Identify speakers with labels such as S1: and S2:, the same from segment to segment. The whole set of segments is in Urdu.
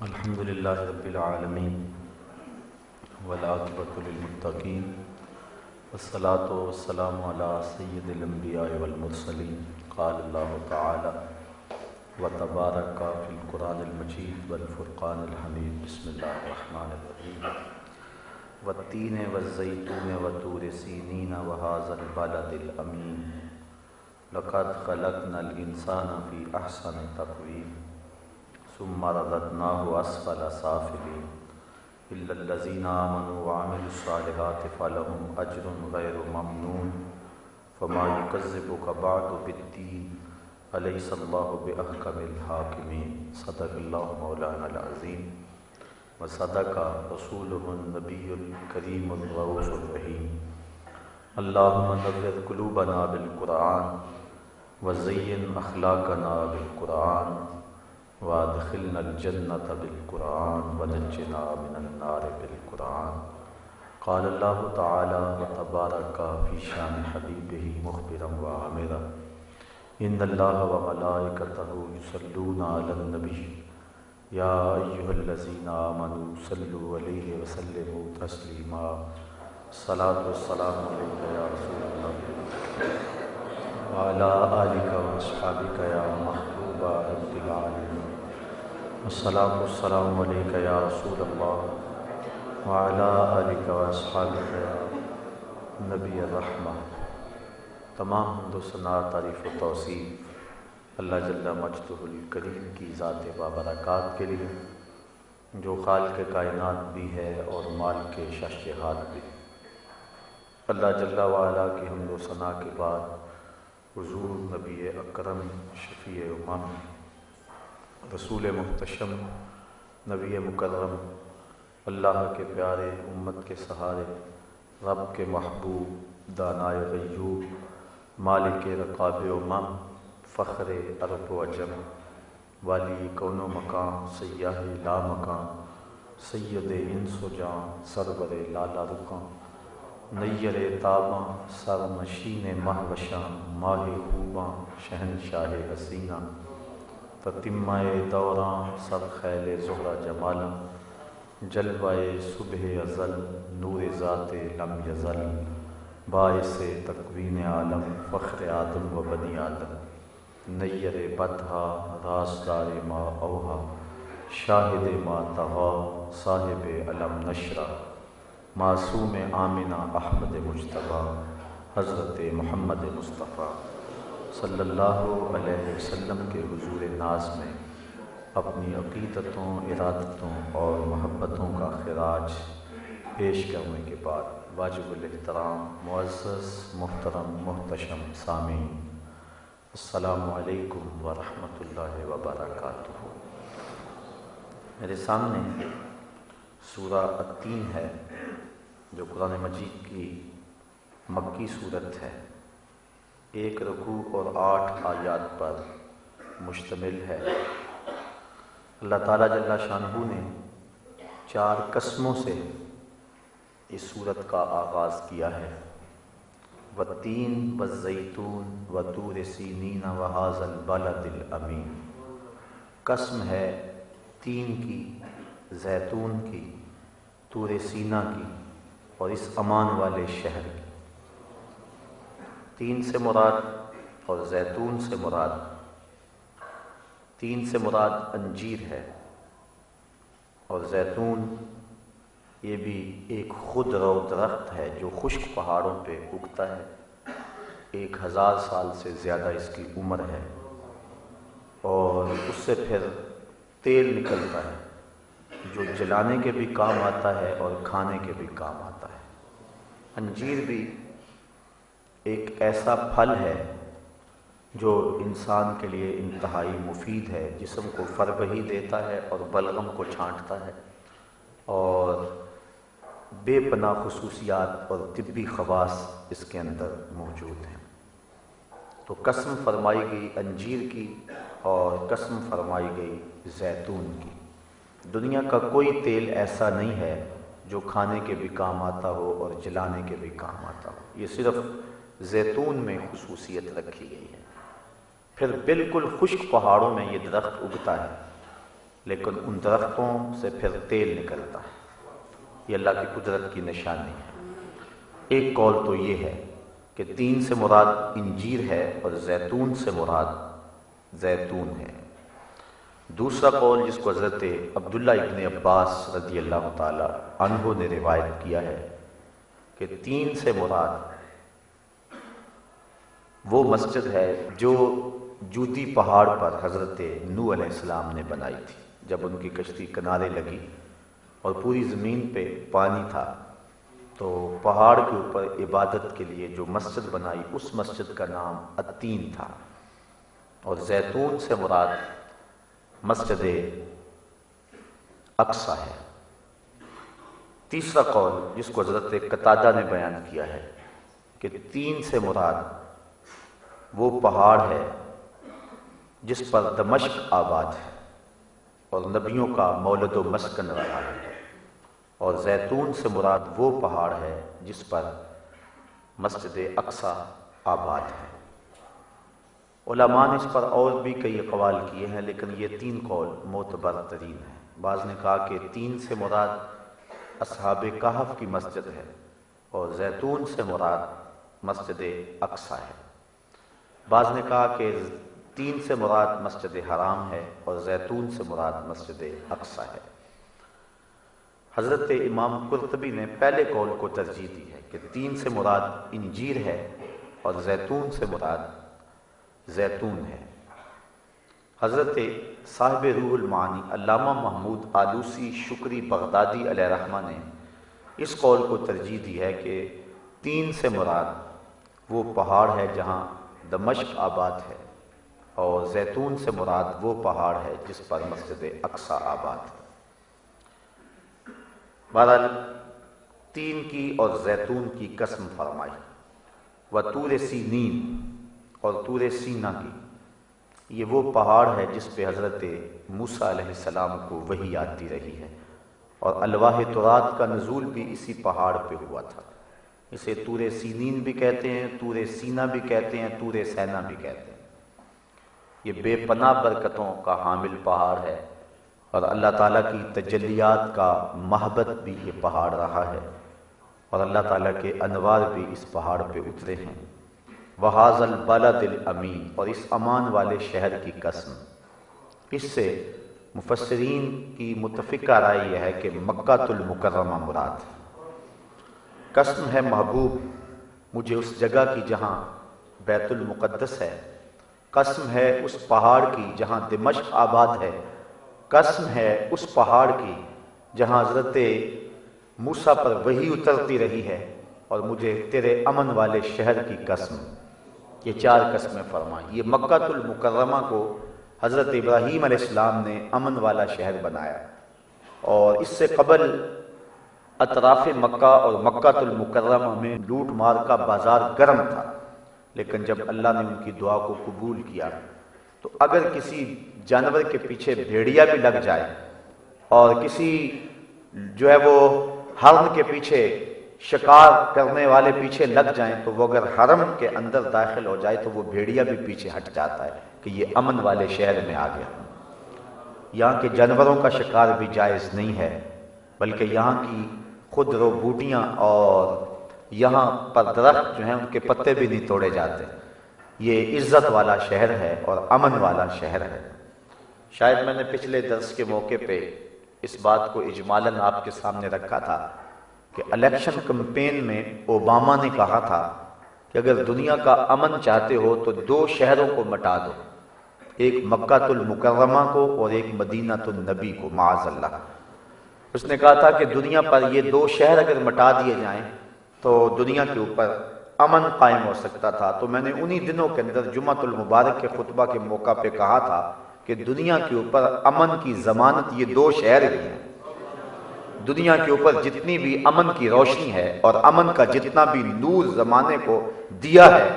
S1: الحمد للہ رب العالمین والعاقبۃ للمتقین والصلاۃ والسلام علی سید الانبیاء والمرسلین قال اللہ تعالی وتبارک فی القرآن المجید والفرقان الحمید بسم اللہ الرحمن الرحیم والتین والزیتون وطور سینین وہذا البلد الامین لقد خلقنا الانسان فی احسن تقویم ثم رددناه اسفل سافلین الا الذین آمنوا وعملوا الصالحات فلهم اجر غیر ممنون فما یکذبک بعد بالدین الیس اللہ باحکم الحاکمین صدق اللہ مولانا العظیم وصدق رسولہ النبی الکریم الرؤوف الرحیم اللہم نور قلوبنا بالقرآن وزین اخلاقنا بالقرآن وادخلنا الجنة بالقرآن ونجنا من النار بالقرآن قال اللہ تعالی وتبارک فی شان حبیبہ مخبرا وعامرا ان اللہ وملائکتہ یصلون علی النبی یا ایہا الذین آمنوا صلوا علیہ وسلموا تسلیما الصلاۃ والسلام علیک یا رسول اللہ وعلی آلک واصحابک یا محبوب رب العالمین الصلاۃ والسلام علیک یا رسول اللہ وعلی آلک واصحابک یا نبی الرحمہ۔ تمام حمد و ثنا تعریف و توصیف اللہ جل مجدہ الکریم کی ذات بابرکات کے لیے جو خالق کائنات بھی ہے اور مالک شہنشاہات بھی۔ اللہ جل وعلا کی حمد و ثنا کے بعد حضور نبی اکرم شفیع امم رسول محتشم نبی مکرم اللہ کے پیارے امت کے سہارے رب کے محبوب دانائے غیوب مالک رقاب امم فخر عرب و عجم والی کون و مکان سیاہ لا مکان سید انس و جان سرور لالا رکاں نیر تاباں سرنشین مہوشاں ماہ خوباں شہنشاہ حسینہ تتمہ دوراں سر خیل زہرہ جمالاں جلوہ صبح ازل نور ذات لم یزل باعث تکوین عالم فخر آدم و بنی آدم نیر بدھا رازدار ما اوہا شاہد ما تغا صاحب علم نشرہ معصوم آمنہ احمد مجتبیٰ حضرت محمد مصطفیٰ صلی اللہ علیہ وسلم کے حضور ناز میں اپنی عقیدتوں ارادتوں اور محبتوں کا خراج پیش کرنے کے بعد واجب الاحترام معزز محترم محتشم سامعین السلام علیکم ورحمۃ اللہ وبرکاتہ۔ میرے سامنے سورہ التین ہے جو قرآن مجید کی مکی صورت ہے، 1 رکوع اور 8 آیات پر مشتمل ہے۔ اللہ تعالیٰ جل شانہ نے 4 قسموں سے اس صورت کا آغاز کیا ہے۔ والتین والزیتون وطور سینین وہذا البلد الامین، قسم ہے تین کی، زیتون کی، طور سینا کی اور اس امان والے شہر کی۔ تین سے مراد اور زیتون سے مراد، تین سے مراد انجیر ہے اور زیتون یہ بھی ایک خود رو درخت ہے جو خشک پہاڑوں پہ اگتا ہے، 1000 سال سے زیادہ اس کی عمر ہے اور اس سے پھر تیل نکلتا ہے جو جلانے کے بھی کام آتا ہے اور کھانے کے بھی کام آتا ہے۔ انجیر بھی ایک ایسا پھل ہے جو انسان کے لیے انتہائی مفید ہے، جسم کو فربہی دیتا ہے اور بلغم کو چھانٹتا ہے اور بے پناہ خصوصیات اور طبی خواص اس کے اندر موجود ہیں۔ تو قسم فرمائی گئی انجیر کی اور قسم فرمائی گئی زیتون کی۔ دنیا کا کوئی تیل ایسا نہیں ہے جو کھانے کے بھی کام آتا ہو اور جلانے کے بھی کام آتا ہو، یہ صرف زیتون میں خصوصیت رکھی گئی ہے۔ پھر بالکل خشک پہاڑوں میں یہ درخت اگتا ہے، لیکن ان درختوں سے پھر تیل نکلتا ہے۔ یہ اللہ کی قدرت کی نشانی ہے۔ ایک قول تو یہ ہے کہ تین سے مراد انجیر ہے اور زیتون سے مراد زیتون ہے۔ دوسرا قول جس کو حضرت عبداللہ ابن عباس رضی اللہ تعالی عنہ نے روایت کیا ہے کہ تین سے مراد وہ مسجد ہے جو جودی پہاڑ پر حضرت نوح علیہ السلام نے بنائی تھی، جب ان کی کشتی کنارے لگی اور پوری زمین پہ پانی تھا تو پہاڑ کے اوپر عبادت کے لیے جو مسجد بنائی اس مسجد کا نام التین تھا، اور زیتون سے مراد مسجد اقصی ہے۔ تیسرا قول جس کو حضرت قتادہ نے بیان کیا ہے کہ تین سے مراد وہ پہاڑ ہے جس پر دمشق آباد ہے اور نبیوں کا مولد و مسکن رہا ہے، اور زیتون سے مراد وہ پہاڑ ہے جس پر مسجد اقصی آباد ہے۔ علماء نے اس پر اور بھی کئی اقوال کیے ہیں، لیکن یہ تین قول معتبر ترین ہیں۔ بعض نے کہا کہ تین سے مراد اصحاب کہف کی مسجد ہے اور زیتون سے مراد مسجد اقصی ہے۔ بعض نے کہا کہ تین سے مراد مسجد حرام ہے اور زیتون سے مراد مسجد اقصی ہے۔ حضرت امام قرطبی نے پہلے قول کو ترجیح دی ہے کہ تین سے مراد انجیر ہے اور زیتون سے مراد زیتون ہے۔ حضرت صاحب روح المعانی علامہ محمود آلوسی شکری بغدادی علیہ رحمہ نے اس قول کو ترجیح دی ہے کہ تین سے مراد وہ پہاڑ ہے جہاں دمشق آباد ہے، اور زیتون سے مراد وہ پہاڑ ہے جس پر مسجد اقصی آباد ہے۔ بہرحال تین کی اور زیتون کی قسم فرمائی، وطور سینین اور طور سینا کی۔ یہ وہ پہاڑ ہے جس پہ حضرت موسیٰ علیہ السلام کو وحی آتی رہی ہے، اور الواح تورات کا نزول بھی اسی پہاڑ پہ ہوا تھا۔ اسے طور سینین بھی کہتے ہیں، طور سینا بھی کہتے ہیں، طور سینا بھی کہتے ہیں۔ یہ بے پناہ برکتوں کا حامل پہاڑ ہے، اور اللہ تعالیٰ کی تجلیات کا محبت بھی یہ پہاڑ رہا ہے، اور اللہ تعالیٰ کے انوار بھی اس پہاڑ پہ اترے ہیں۔ وَهَذَا الْبَلَدِ الْأَمِينِ، اور اس امان والے شہر کی قسم۔ اس سے مفسرین کی متفقہ رائے یہ ہے کہ مکہ المکرمہ مراد ہے۔ قسم ہے محبوب مجھے اس جگہ کی جہاں بیت المقدس ہے، قسم ہے اس پہاڑ کی جہاں دمشق آباد ہے، قسم ہے اس پہاڑ کی جہاں حضرت موسیٰ پر وحی اترتی رہی ہے، اور مجھے تیرے امن والے شہر کی قسم۔ یہ چار قسمیں فرمائیں۔ یہ مکہ المکرمہ کو حضرت ابراہیم علیہ السلام نے امن والا شہر بنایا، اور اس سے قبل اطراف مکہ اور مکہ المکرمہ میں لوٹ مار کا بازار گرم تھا، لیکن جب اللہ نے ان کی دعا کو قبول کیا تو اگر کسی جانور کے پیچھے بھیڑیا بھی لگ جائے اور کسی جو ہے وہ ہرن کے پیچھے شکار کرنے والے پیچھے لگ جائیں تو وہ اگر حرم کے اندر داخل ہو جائے تو وہ بھیڑیا بھی پیچھے ہٹ جاتا ہے کہ یہ امن والے شہر میں آ گیا۔ یہاں کے جانوروں کا شکار بھی جائز نہیں ہے، بلکہ یہاں کی خود رو بوٹیاں اور یہاں پر درخت جو ہیں ان کے پتے بھی نہیں توڑے جاتے۔ یہ عزت والا شہر ہے اور امن والا شہر ہے۔ شاید میں نے پچھلے درس کے موقع پہ اس بات کو اجمالاً آپ کے سامنے رکھا تھا کہ الیکشن کمپین میں اوباما نے کہا تھا کہ اگر دنیا کا امن چاہتے ہو تو دو شہروں کو مٹا دو، ایک مکہ المکرمہ کو اور ایک مدینہ النبی کو، معاذ اللہ۔ اس نے کہا تھا کہ دنیا پر یہ دو شہر اگر مٹا دیے جائیں تو دنیا کے اوپر امن قائم ہو سکتا تھا۔ تو میں نے انہی دنوں کے اندر جمعہ المبارک کے خطبہ کے موقع پہ کہا تھا کہ دنیا کے اوپر امن کی ضمانت یہ دو شہر ہی ہیں۔ دنیا کے اوپر جتنی بھی امن کی روشنی ہے اور امن کا جتنا بھی نور زمانے کو دیا ہے،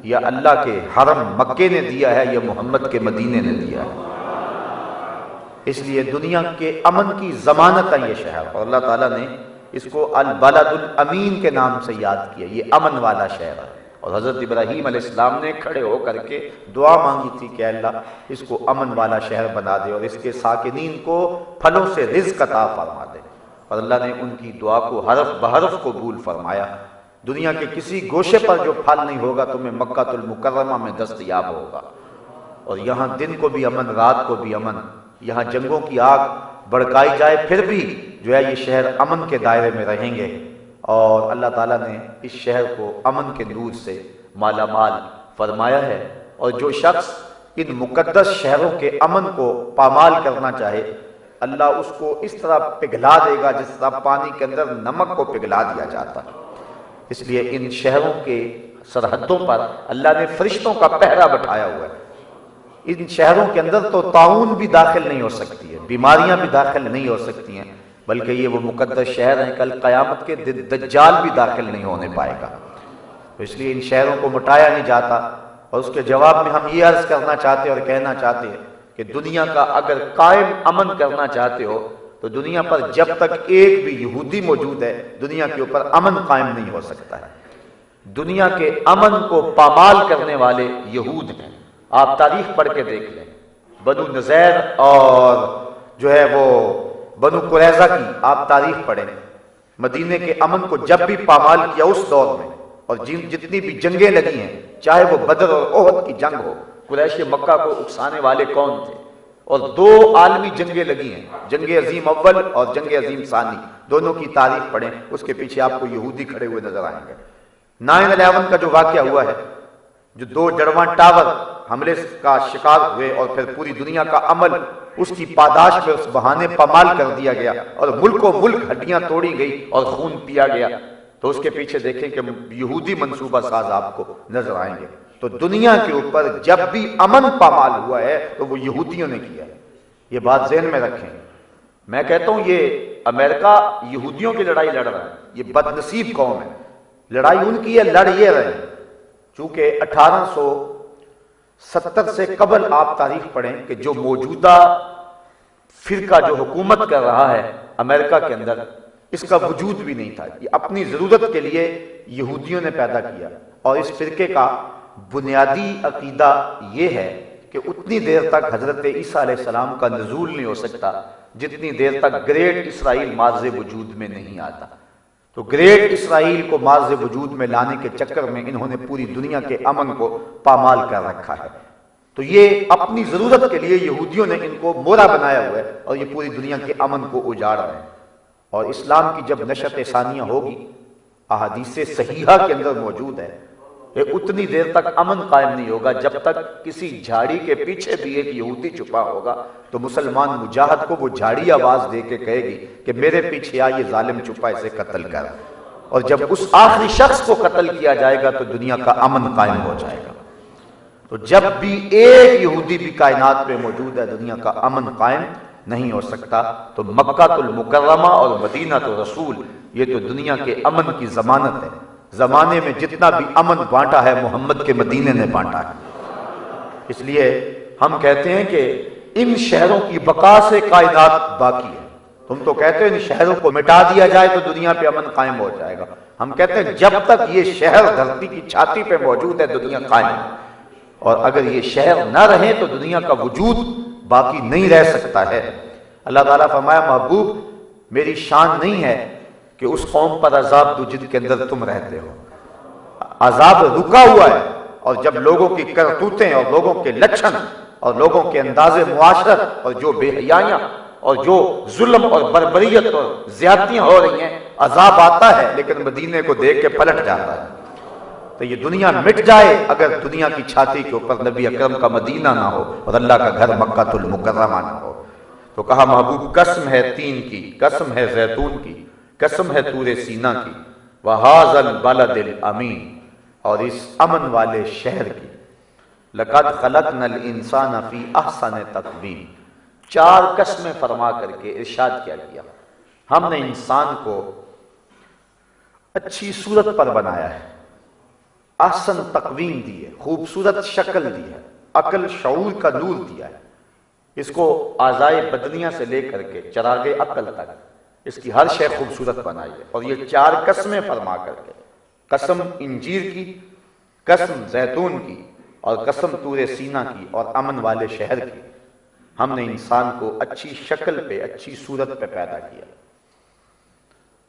S1: یا اللہ کے حرم مکے نے دیا ہے یا محمد کے مدینے نے دیا ہے۔ اس لیے دنیا کے امن کی ضمانت ہے یہ شہر، اور اللہ تعالیٰ نے اس کو البلد الامین کے نام سے یاد کیا، یہ امن والا شہر ہے۔ اور حضرت ابراہیم علیہ السلام نے کھڑے ہو کر کے دعا مانگی تھی کہ اللہ اس کو امن والا شہر بنا دے اور اس کے ساکنین کو پھلوں سے رزق عطا فرما دے، اور اللہ نے ان کی دعا کو حرف بحرف قبول فرمایا۔ دنیا کے کسی گوشے پر جو پھل نہیں ہوگا تمہیں مکہ المکرمہ میں دستیاب ہوگا، اور یہاں دن کو بھی امن، رات کو بھی امن، یہاں جنگوں کی آگ بڑکائی جائے پھر بھی جو ہے یہ شہر امن کے دائرے میں رہیں گے، اور اللہ تعالیٰ نے اس شہر کو امن کے نور سے مالا مال فرمایا ہے۔ اور جو شخص ان مقدس شہروں کے امن کو پامال کرنا چاہے، اللہ اس کو اس طرح پگھلا دے گا جس طرح پانی کے اندر نمک کو پگھلا دیا جاتا ہے۔ اس لیے ان شہروں کے سرحدوں پر اللہ نے فرشتوں کا پہرا بٹھایا ہوا ہے۔ ان شہروں کے اندر تو طاعون بھی داخل نہیں ہو سکتی ہے، بیماریاں بھی داخل نہیں ہو سکتی ہیں، بلکہ یہ وہ مقدس شہر ہیں، کل قیامت کے دن دجال بھی داخل نہیں ہونے پائے گا۔ تو اس لیے ان شہروں کو مٹایا نہیں جاتا، اور اس کے جواب میں ہم یہ عرض کرنا چاہتے اور کہنا چاہتے ہیں کہ دنیا کا اگر قائم امن کرنا چاہتے ہو تو دنیا پر جب تک ایک بھی یہودی موجود ہے دنیا کے اوپر امن قائم نہیں ہو سکتا ہے۔ دنیا کے امن کو پامال کرنے والے یہود ہیں۔ آپ تاریخ پڑھ کے دیکھ لیں، بنو نذیر اور جو ہے وہ بنو قریظہ کی آپ تاریخ پڑھیں، مدینے کے امن کو جب بھی پامال کیا اس دور میں، اور جتنی بھی جنگیں لگی ہیں، چاہے وہ بدر اور احد کی جنگ ہو، قریش مکہ کو اکسانے والے کون تھے، اور دو عالمی جنگیں لگی ہیں، جنگ عظیم اول اور جنگ عظیم ثانی، دونوں کی تاریخ پڑھیں، اس کے پیچھے آپ کو یہودی کھڑے ہوئے نظر آئیں گے۔ 9/11 کا جو واقعہ ہوا ہے، جو 2 جڑواں ٹاور حملے کا شکار ہوئے اور پھر پوری دنیا کا عمل اس کی پاداش میں اس بہانے پامال کر دیا گیا اور ملک و ملک ہڈیاں توڑی گئی اور خون پیا گیا، تو اس کے پیچھے دیکھیں کہ یہودی منصوبہ ساز آپ کو نظر آئیں گے۔ تو دنیا کے اوپر جب بھی امن پامال ہوا ہے تو وہ یہودیوں نے کیا ہے، یہ بات ذہن میں رکھیں۔ میں کہتا ہوں یہ امریکہ یہودیوں کی لڑائی لڑ رہا ہے، یہ بد نصیب قوم ہے، لڑائی ان کی ہے، لڑ یہ رہے ہیں۔ چونکہ 1870 سے قبل آپ تاریخ پڑھیں کہ جو موجودہ فرقہ جو حکومت کر رہا ہے امریکہ کے اندر، اس کا وجود بھی نہیں تھا، یہ اپنی ضرورت کے لیے یہودیوں نے پیدا کیا، اور اس فرقے کا بنیادی عقیدہ یہ ہے کہ اتنی دیر تک حضرت عیسیٰ علیہ السلام کا نزول نہیں ہو سکتا جتنی دیر تک گریٹ اسرائیل مارز وجود میں نہیں آتا۔ تو گریٹ اسرائیل کو مارز وجود میں لانے کے چکر میں انہوں نے پوری دنیا کے امن کو پامال کر رکھا ہے۔ تو یہ اپنی ضرورت کے لیے یہودیوں نے ان کو مورا بنایا ہوا ہے اور یہ پوری دنیا کے امن کو اجاڑ رہے ہیں۔ اور اسلام کی جب نشأت ثانیہ ہوگی، احادیث صحیحہ کے اندر موجود ہے کہ اتنی دیر تک امن قائم نہیں ہوگا جب تک کسی جھاڑی کے پیچھے بھی ایک یہودی چھپا ہوگا تو مسلمان مجاہد کو وہ جھاڑی آواز دے کے کہے گی کہ میرے پیچھے آ، یہ ظالم چھپا، اسے قتل کر، اور جب اس آخری شخص کو قتل کیا جائے گا تو دنیا کا امن قائم ہو جائے گا۔ تو جب بھی ایک یہودی بھی کائنات میں موجود ہے دنیا کا امن قائم نہیں ہو سکتا۔ تو مکہ المکرمہ اور مدینہ رسول یہ تو دنیا کے امن کی ضمانت ہے۔ زمانے میں جتنا بھی امن بانٹا ہے محمد کے مدینے نے بانٹا ہے۔ اس لیے ہم کہتے ہیں کہ ان شہروں کی بقا سے کائنات باقی ہے۔ تم تو کہتے ہیں ان شہروں کو مٹا دیا جائے تو دنیا پہ امن قائم ہو جائے گا، ہم کہتے ہیں جب تک یہ شہر دھرتی کی چھاتی پہ موجود ہے دنیا قائم ہے، اور اگر یہ شہر نہ رہے تو دنیا کا وجود باقی نہیں رہ سکتا ہے۔ اللہ تعالیٰ فرمایا محبوب میری شان نہیں ہے کہ اس قوم پر عذاب دو جن کے اندر تم رہتے ہو، عذاب رکا ہوا ہے، اور جب لوگوں کی کرتوتیں اور لوگوں کے لچھن اور لوگوں کے انداز معاشرت اور جو بے حیائیاں اور جو ظلم اور بربریت اور زیادتیاں ہو رہی ہیں، عذاب آتا ہے لیکن مدینے کو دیکھ کے پلٹ جاتا ہے۔ تو یہ دنیا مٹ جائے اگر دنیا کی چھاتی کے اوپر نبی اکرم کا مدینہ نہ ہو اور اللہ کا گھر مکہ المکرمہ نہ ہو۔ تو کہا محبوب قسم ہے تین کی، قسم ہے زیتون کی، قسم ہے طور سینہ کی، وَهَذَا الْبَلَدِ الْأَمِينَ، اور اس امن والے شہر کی، لَقَدْ خَلَقْنَا الْإِنسَانَ فِي أَحْسَنِ تَقْوِيمٍ، 4 قسمیں فرما کر کے ارشاد کیا گیا ہم نے انسان کو اچھی صورت پر بنایا ہے، احسن تقویم دی ہے، خوبصورت شکل دی ہے، عقل شعور کا نور دیا ہے، اس کو اعضائے بدنیہ سے لے کر کے چراغ عقل تک اس کی ہر شے خوبصورت بنائی ہے، اور یہ 4 قسمیں فرما کر کے، قسم انجیر کی، قسم زیتون کی اور قسم طور سینا کی اور امن والے شہر کی، ہم نے انسان کو اچھی شکل پہ، اچھی صورت پہ پیدا کیا۔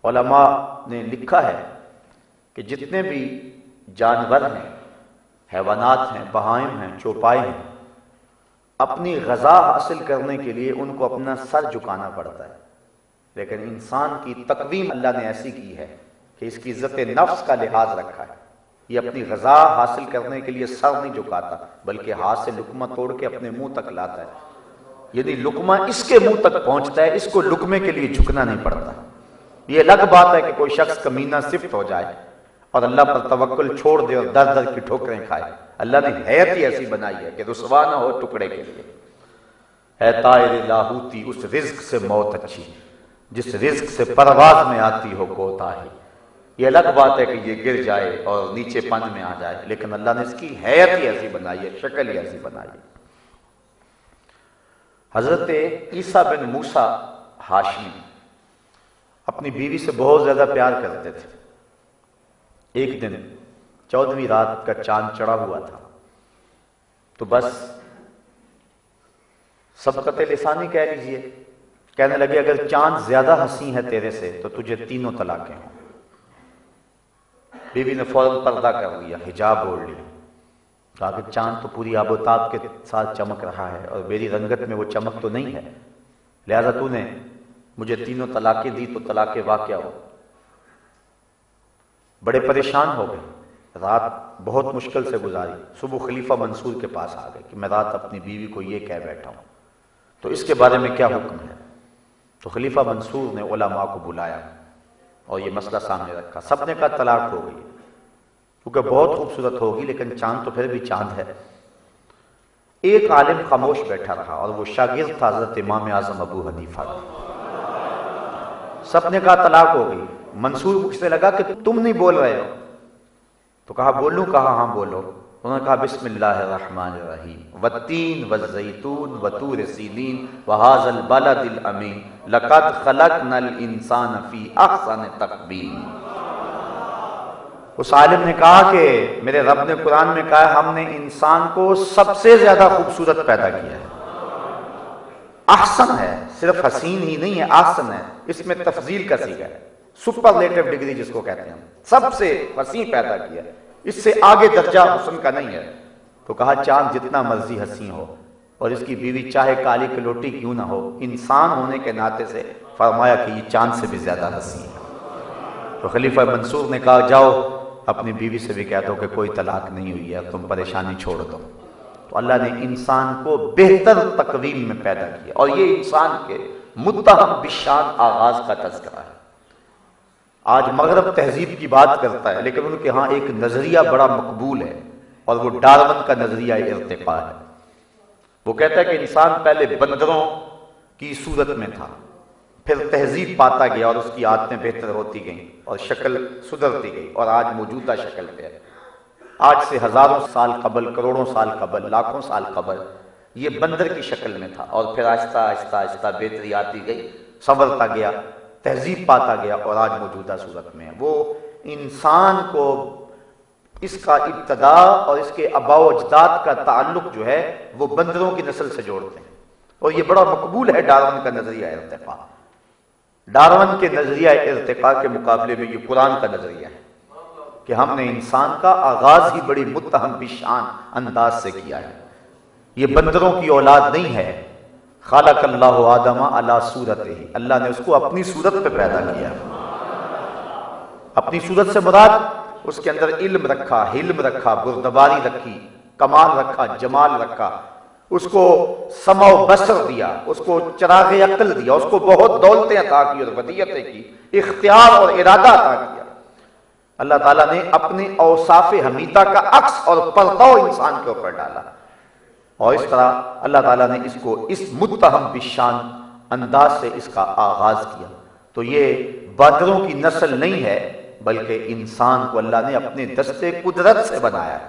S1: علماء نے لکھا ہے کہ جتنے بھی جانور ہیں، حیوانات ہیں، بہائم ہیں، چوپائے ہیں، اپنی غذا حاصل کرنے کے لیے ان کو اپنا سر جھکانا پڑتا ہے، لیکن انسان کی تقویم اللہ نے ایسی کی ہے کہ اس کی عزت نفس کا لحاظ رکھا ہے۔ یہ اپنی غذا حاصل کرنے کے لیے سر نہیں جھکاتا، بلکہ ہاتھ سے لقمہ توڑ کے اپنے منہ تک لاتا ہے، یعنی لقمہ اس کے منہ تک پہنچتا ہے، اس کو لقمے کے لیے جھکنا نہیں پڑتا۔ یہ الگ بات ہے کہ کوئی شخص کمینہ صفت ہو جائے اور اللہ پر توکل چھوڑ دے اور در در کی ٹھوکریں کھائے۔ اللہ نے حیت ہی ایسی بنائی ہے کہ رسوا نہ ہو ٹکڑے کے لیے۔ اے طائر لاہوتی، اس رزق سے موت اچھی جس رزق سے پرواز میں آتی ہو کوتاہی۔ یہ الگ بات ہے کہ یہ گر جائے اور نیچے پن میں آ جائے، لیکن اللہ نے اس کی حیت ہی ایسی بنائی ہے، شکل ہی ایسی بنائی ہے۔ حضرت عیسیٰ بن موسیٰ ہاشمی اپنی بیوی سے بہت زیادہ پیار کرتے تھے۔ ایک دن 14ویں رات کا چاند چڑھا ہوا تھا، تو بس سبقت لسانی کہہ لیجئے، کہنے لگے اگر چاند زیادہ حسین ہے تیرے سے تو تجھے 3 طلاقیں ہوں۔ بیوی نے فوراً پردہ کر لیا، حجاب اوڑھ لیا، کہا کہ چاند تو پوری آب و تاب کے ساتھ چمک رہا ہے اور میری رنگت میں وہ چمک تو نہیں ہے، لہذا تو نے مجھے 3 طلاقیں دی تو طلاق واقع ہو۔ بڑے پریشان ہو گئے، رات بہت مشکل سے گزاری، صبح خلیفہ منصور کے پاس آ گئے کہ میں رات اپنی بیوی کو یہ کہہ بیٹھا ہوں، تو اس کے بارے میں کیا حکم ہے؟ تو خلیفہ منصور نے علماء کو بلایا اور یہ مسئلہ سامنے رکھا۔ سب نے کہا طلاق ہو گئی، کیونکہ بہت خوبصورت ہوگی لیکن چاند تو پھر بھی چاند ہے۔ ایک عالم خاموش بیٹھا رہا اور وہ شاگرد تھا حضرت امام اعظم ابو حنیفہ کا۔ سب نے کہا طلاق ہو گئی۔ منصور پوچھنے لگا کہ تم نہیں بول رہے ہو؟ تو کہا بولوں؟ کہا ہاں بولو۔ انہوں نے کہا بسم اللہ الرحمن الرحیم، والتین والزیتون وطور سینین وہذا البلد الامین لقد خلقنا الانسان فی احسن تقویم۔ اس عالم نے کہا کہ میرے رب نے قرآن میں کہا ہے ہم نے انسان کو سب سے زیادہ خوبصورت پیدا کیا ہے۔ احسن ہے، صرف حسین ہی نہیں ہے، احسن ہے، اس میں تفضیل کا صیغہ ہے، سپرلیٹو ڈگری جس کو کہتے ہیں، سب سے حسین پیدا کیا ہے، اس سے آگے درجہ حسن کا نہیں ہے۔ تو کہا چاند جتنا مرضی حسین ہو اور اس کی بیوی چاہے کالی کلوٹی کیوں نہ ہو، انسان ہونے کے ناطے سے فرمایا کہ یہ چاند سے بھی زیادہ حسین ہے۔ تو خلیفہ منصور نے کہا جاؤ اپنی بیوی سے بھی کہہ دو کہ کوئی طلاق نہیں ہوئی ہے، تم پریشانی چھوڑ دو۔ تو اللہ نے انسان کو بہتر تقویم میں پیدا کیا، اور یہ انسان کے متہم بالشان آغاز کا تذکرہ ہے۔ آج مغرب تہذیب کی بات کرتا ہے، لیکن ان کے ہاں ایک نظریہ بڑا مقبول ہے، اور وہ ڈارون کا نظریہ ارتقاء ہے۔ وہ کہتا ہے کہ انسان پہلے بندروں کی صورت میں تھا، پھر تہذیب پاتا گیا اور اس کی عادتیں بہتر ہوتی گئیں اور شکل سدھرتی گئی، اور آج موجودہ شکل پہ ہے۔ آج سے ہزاروں سال قبل، کروڑوں سال قبل، لاکھوں سال قبل یہ بندر کی شکل میں تھا، اور پھر آہستہ آہستہ آہستہ بہتری آتی گئی، سنورتا گیا، تہذیب پاتا گیا، اور آج موجودہ صورت میں ہے۔ وہ انسان کو اس کا ابتدا اور اس کے آباء و اجداد کا تعلق جو ہے وہ بندروں کی نسل سے جوڑتے ہیں، اور یہ بڑا مقبول ہے ڈارون کا نظریہ ارتقاء۔ ڈارون کے نظریہ ارتقاء کے مقابلے میں یہ قرآن کا نظریہ ہے کہ ہم نے انسان کا آغاز ہی بڑی متہم بشان انداز سے کیا ہے۔ یہ بندروں کی اولاد نہیں ہے۔ خالق اللہ آدم علی صورتہ، اللہ نے اس کو اپنی صورت پہ پیدا کیا۔ اپنی صورت سے مراد اس کے اندر علم رکھا، حلم رکھا، بردباری رکھی، کمال رکھا، جمال رکھا، اس کو سمع و بصر دیا، اس کو چراغ عقل دیا، اس کو بہت دولتیں عطا کی اور ودیعتیں کی، اختیار اور ارادہ عطا کیا۔ اللہ تعالیٰ نے اپنے اوصاف حمیدہ کا عکس اور پرتو انسان کے اوپر ڈالا، اور اس طرح اللہ تعالیٰ نے اس کو اس متہم بالشان انداز سے اس کا آغاز کیا۔ تو یہ بادروں کی نسل نہیں ہے، بلکہ انسان کو اللہ نے اپنے دستے قدرت سے بنایا ہے،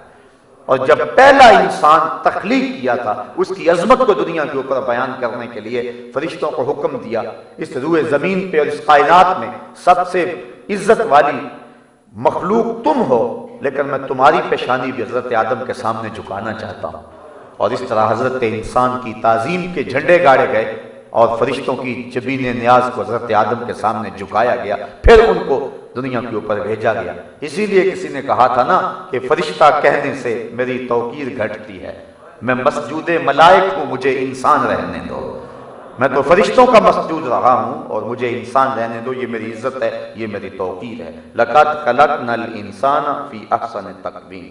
S1: اور جب پہلا انسان تخلیق کیا تھا اس کی عظمت کو دنیا کے اوپر بیان کرنے کے لیے فرشتوں کو حکم دیا اس روئے زمین پہ اور اس کائنات میں سب سے عزت والی مخلوق تم ہو، لیکن میں تمہاری پیشانی بھی حضرت آدم کے سامنے جھکانا چاہتا ہوں۔ اور اس طرح حضرت انسان کی تعظیم کے جھنڈے گاڑے گئے اور فرشتوں کی جبین نیاز کو حضرت آدم کے سامنے جھکایا گیا، پھر ان کو دنیا کے اوپر بھیجا گیا۔ اسی لیے کسی نے کہا تھا نا کہ فرشتہ کہنے سے میری توقیر گھٹتی ہے، میں مسجود ملائک ہوں، مجھے انسان رہنے دو، میں تو فرشتوں کا مسجود رہا ہوں اور مجھے انسان رہنے دو، یہ میری عزت ہے، یہ میری توقیر ہے۔ لَقَدْ خَلَقْنَا الْإِنسَانَ فِي أَحْسَنِ تَقْوِيمٍ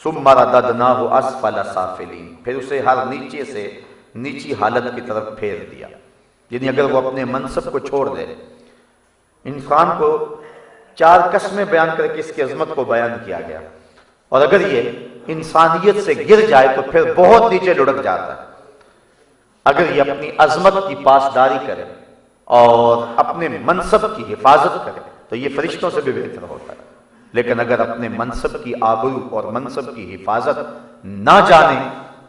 S1: ثُمَّ رَدَدْنَاهُ أَسْفَلَ سَافِلِينَ، پھر اسے ہر نیچے سے نیچی حالت کی طرف پھیر دیا۔ یعنی اگر وہ اپنے منصب کو چھوڑ دے، انسان کو 4 قسمیں بیان کر کے اس کی عظمت کو بیان کیا گیا، اور اگر یہ انسانیت سے گر جائے تو پھر بہت نیچے لڑک جاتا ہے۔ اگر یہ اپنی عظمت کی پاسداری کرے اور اپنے منصب کی حفاظت کرے تو یہ فرشتوں سے بھی بہتر ہوتا ہے، لیکن اگر اپنے منصب کی آبرو اور منصب کی حفاظت نہ جانے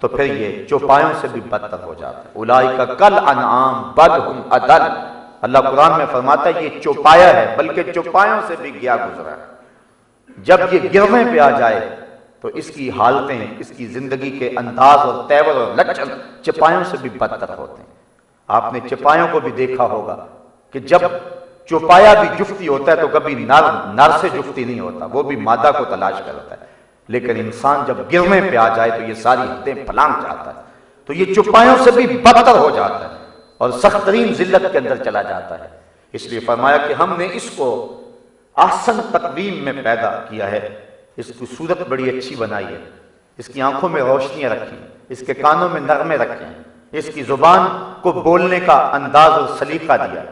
S1: تو پھر یہ چوپایوں سے بھی بدتر ہو جاتا ہے۔ اولئک کالانعام بل ھم اضل، اللہ قرآن میں فرماتا ہے یہ چوپایا ہے بلکہ چوپایوں سے بھی گیا گزرا ہے۔ جب یہ گرنے پہ آ جائے تو اس کی حالتیں، اس کی زندگی کے انداز اور تیور اور لچن چپایوں سے بھی بدتر ہوتے ہیں۔ آپ نے چپایوں کو بھی دیکھا ہوگا کہ جب چوپایا بھی جفتی ہوتا ہے تو کبھی نر سے جفتی نہیں ہوتا، وہ بھی مادہ کو تلاش کرتا ہے، لیکن انسان جب گرنے پہ آ جائے تو یہ ساری حدیں پھلانگ جاتا ہے، تو یہ چوپایوں سے بھی بدتر ہو جاتا ہے اور سخت ترین ذلت کے اندر چلا جاتا ہے۔ اس لیے فرمایا کہ ہم نے اس کو احسن تقویم میں پیدا کیا ہے، اس کی صورت بڑی اچھی بنائی ہے، اس کی آنکھوں میں روشنیاں رکھی، اس کے کانوں میں نغمے رکھے، اس کی زبان کو بولنے کا انداز اور سلیقہ دیا،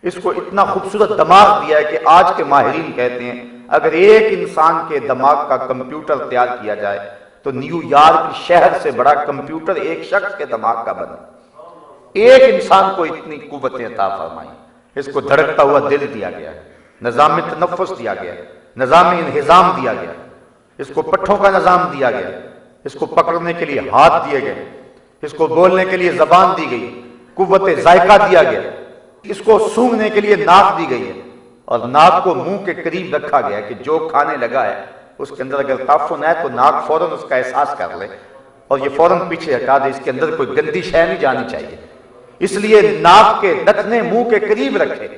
S1: اس کو اتنا خوبصورت دماغ دیا ہے کہ آج کے ماہرین کہتے ہیں اگر ایک انسان کے دماغ کا کمپیوٹر تیار کیا جائے تو نیو یارک شہر سے بڑا کمپیوٹر ایک شخص کے دماغ کا بنے۔ ایک انسان کو اتنی قوتیں عطا فرمائی، اس کو دھڑکتا ہوا دل دیا گیا ہے، نظام تنفس دیا گیا ہے، نظام انہضام دیا گیا، اس کو پٹھوں کا نظام دیا گیا، اس کو پکڑنے کے لیے ہاتھ دیے گئے، اس کو بولنے کے لیے زبان دی گئی، قوت ذائقہ دیا گیا، اس کو سونگھنے کے لیے ناک دی گئی ہے، اور ناک کو منہ کے قریب رکھا گیا کہ جو کھانے لگا ہے اس کے اندر اگر تعفن ہے تو ناک فوراً اس کا احساس کر لے اور یہ فوراً پیچھے ہٹا دے، اس کے اندر کوئی گندی شے نہیں جانی چاہیے، اس لیے ناک کے نتنے منہ کے قریب رکھے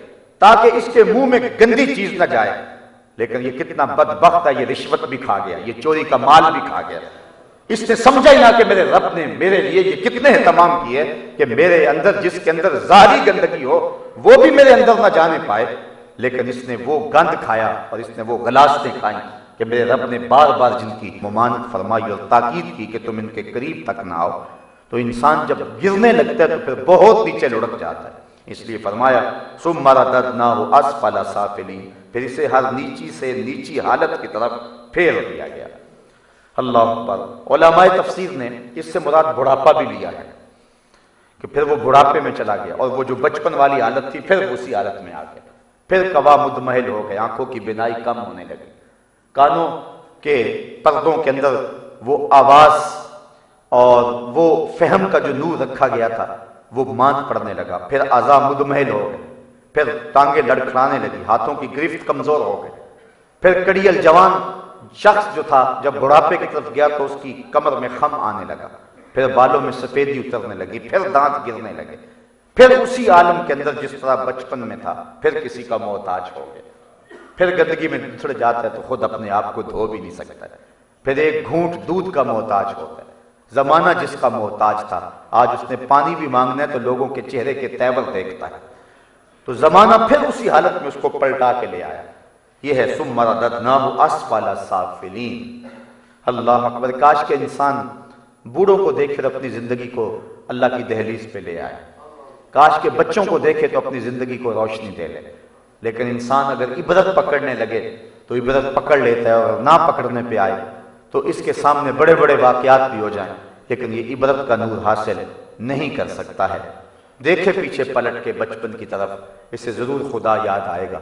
S1: تاکہ اس کے منہ میں گندی چیز نہ جائے۔ لیکن یہ کتنا بدبخت ہے، یہ رشوت بھی کھا گیا، یہ چوری کا مال بھی کھا گیا، اس نے سمجھا ہی نہ کہ میرے رب نے میرے لیے یہ کتنے اہتمام کیے کہ میرے اندر جس کے اندر ظاہری گندگی ہو وہ بھی میرے اندر نہ جانے پائے، لیکن اس نے وہ گند کھایا اور اس نے وہ غلاظتیں کھائیں کہ میرے رب نے بار بار جن کی ممانعت فرمائی اور تاکید کی کہ تم ان کے قریب تک نہ آؤ۔ تو انسان جب گرنے لگتا ہے تو پھر بہت نیچے لڑک جاتا ہے، اس لیے فرمایا ثم رددناہ اسفل سافلین، پھر اسے ہر نیچی سے نیچی حالت کی طرف پھیر دیا گیا۔ اللہ اکبر۔ علماء تفسیر نے اس سے مراد بڑھاپا بھی لیا ہے کہ پھر وہ بڑھاپے میں چلا گیا اور وہ جو بچپن والی حالت تھی پھر اسی حالت میں آ گیا، پھر قوا مدمحل ہو گئے، آنکھوں کی بینائی کم ہونے لگی، کانوں کے پردوں کے اندر وہ آواز اور وہ فہم کا جو نور رکھا گیا تھا وہ ماند پڑنے لگا، پھر اعضاء مدمحل ہو گئے، پھر ٹانگیں لڑکھڑانے لگی، ہاتھوں کی گرفت کمزور ہو گئے، پھر کڑیل جوان شخص جو تھا جب بڑھاپے کی طرف گیا تو اس کی کمر میں خم آنے لگا، پھر بالوں میں سفیدی اترنے لگی، پھر دانت گرنے لگے، پھر اسی عالم کے اندر جس طرح بچپن میں تھا پھر کسی کا محتاج ہو گیا، پھر گندگی میں بچھڑ جاتا ہے تو خود اپنے آپ کو دھو بھی نہیں سکتا ہے، پھر ایک گھونٹ دودھ کا محتاج ہوتا ہے۔ زمانہ جس کا محتاج تھا آج اس نے پانی بھی مانگنا ہے تو لوگوں کے چہرے کے تیور دیکھتا ہے، تو زمانہ پھر اسی حالت میں اس کو پلٹا کے لے آیا۔ یہ ہے ثم رددناہ اسفل سافلین۔ اللہ اکبر۔ کاش کہ انسان بوڑھوں کو دیکھ کر اپنی زندگی کو اللہ کی دہلیز پہ لے آئے، کاش کہ بچوں کو دیکھے تو اپنی زندگی کو روشنی دے لے، لیکن انسان اگر عبرت پکڑنے لگے تو عبرت پکڑ لیتا ہے اور نہ پکڑنے پہ آئے تو اس کے سامنے بڑے بڑے واقعات بھی ہو جائیں لیکن یہ عبرت کا نور حاصل نہیں کر سکتا ہے۔ دیکھے پیچھے پلٹ کے بچپن کی طرف، اسے ضرور خدا یاد آئے گا،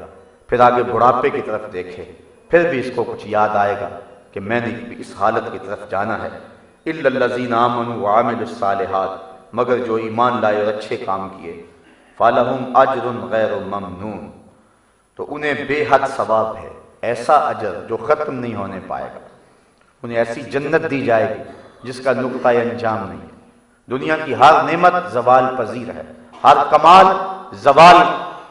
S1: پھر آگے بڑھاپے کی طرف دیکھے پھر بھی اس کو کچھ یاد آئے گا کہ میں نے بھی اس حالت کی طرف جانا ہے۔ الا الذین آمنوا وعملوا الصالحات، مگر جو ایمان لائے اور اچھے کام کیے، فلہم اجر غیر ممنون، تو انہیں بے حد ثواب ہے، ایسا اجر جو ختم نہیں ہونے پائے گا، انہیں ایسی جنت دی جائے گی جس کا نقطہ انجام نہیں ہے۔ دنیا کی ہر نعمت زوال پذیر ہے، ہر کمال زوال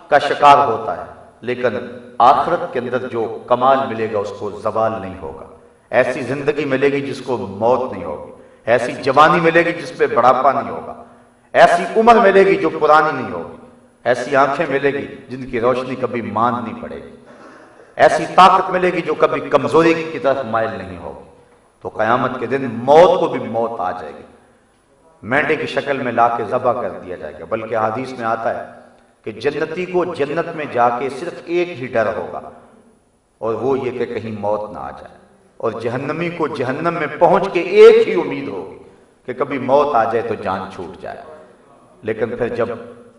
S1: کا شکار ہوتا ہے، لیکن آخرت کے اندر جو کمال ملے گا اس کو زوال نہیں ہوگا۔ ایسی زندگی ملے گی جس کو موت نہیں ہوگی، ایسی جوانی ملے گی جس پہ بڑھاپا نہیں ہوگا، ایسی عمر ملے گی جو پرانی نہیں ہوگی، ایسی آنکھیں ملے گی جن کی روشنی کبھی ماند نہیں پڑے گی، ایسی طاقت ملے گی جو کبھی کمزوری کی طرف مائل نہیں ہوگی۔ تو قیامت کے دن موت کو بھی موت آ جائے گی، مینڈے کی شکل میں لا کے ذبح کر دیا جائے گا۔ بلکہ حدیث میں آتا ہے کہ جنتی کو جنت میں جا کے صرف ایک ہی ڈر ہوگا، اور وہ یہ کہ کہیں موت نہ آ جائے، اور جہنمی کو جہنم میں پہنچ کے ایک ہی امید ہوگی کہ کبھی موت آ جائے تو جان چھوٹ جائے۔ لیکن پھر جب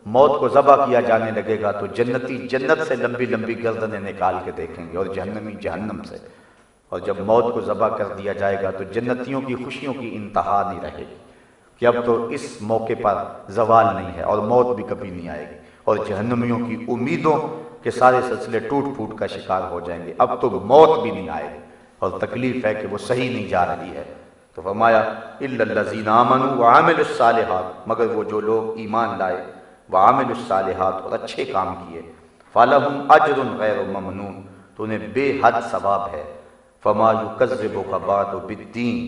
S1: موت کو ذبح کیا جانے لگے گا تو جنتی جنت سے لمبی لمبی گردنیں نکال کے دیکھیں گے، اور جہنمی جہنم سے۔ اور جب موت کو ذبح کر دیا جائے گا تو جنتیوں کی خوشیوں کی انتہا نہیں رہے گی کہ اب تو اس موقع پر زوال نہیں ہے اور موت بھی کبھی نہیں آئے گی، اور جہنمیوں کی امیدوں کے سارے سلسلے ٹوٹ پھوٹ کا شکار ہو جائیں گے۔ اب تو موت بھی نہیں آئے گی، اور تکلیف ہے کہ وہ صحیح نہیں جا رہی ہے۔ تو فرمایا الا الذین آمنوا وعملوا الصالحات، مگر وہ جو لوگ ایمان لائے، وعملوا الصالحات، اور اچھے کام کیے، فلہم اجر غیر ممنون، تو انہیں بے حد ثواب ہے۔ فما یکذبک بعد بالدین،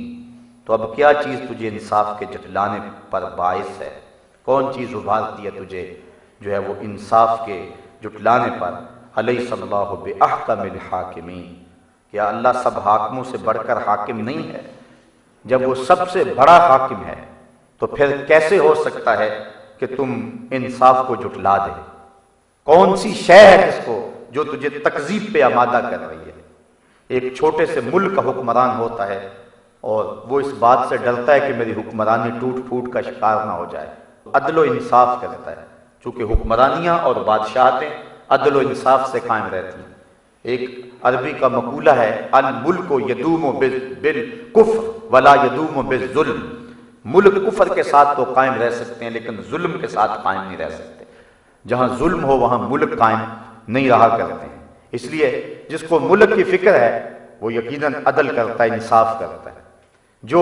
S1: تو اب کیا چیز تجھے انصاف کے جھٹلانے پر باعث ہے؟ کون چیز ابھارتی ہے تجھے جو ہے وہ انصاف کے جھٹلانے پر؟ الیس اللہ باحکم الحاکمین، کیا اللہ سب حاکموں سے بڑھ کر حاکم نہیں ہے؟ جب وہ سب سے بڑا حاکم ہے تو پھر کیسے ہو سکتا ہے کہ تم انصاف کو جھٹلا دے؟ کون سی شے ہے جس کو جو تجھے تکذیب پہ آمادہ کر رہی ہے؟ ایک چھوٹے سے ملک کا حکمران ہوتا ہے اور وہ اس بات سے ڈرتا ہے کہ میری حکمرانی ٹوٹ پھوٹ کا شکار نہ ہو جائے، عدل و انصاف کرتا ہے، چونکہ حکمرانیاں اور بادشاہتیں عدل و انصاف سے قائم رہتی ہیں۔ ایک عربی کا مقولہ ہے الملک یدوم بالکفر ولا یدوم بالظلم، ملک کفر کے ساتھ تو قائم رہ سکتے ہیں لیکن ظلم کے ساتھ قائم نہیں رہ سکتے۔ جہاں ظلم ہو وہاں ملک قائم نہیں رہا کرتے ہیں۔ اس لیے جس کو ملک کی فکر ہے وہ یقیناً عدل کرتا ہے، انصاف کرتا ہے۔ جو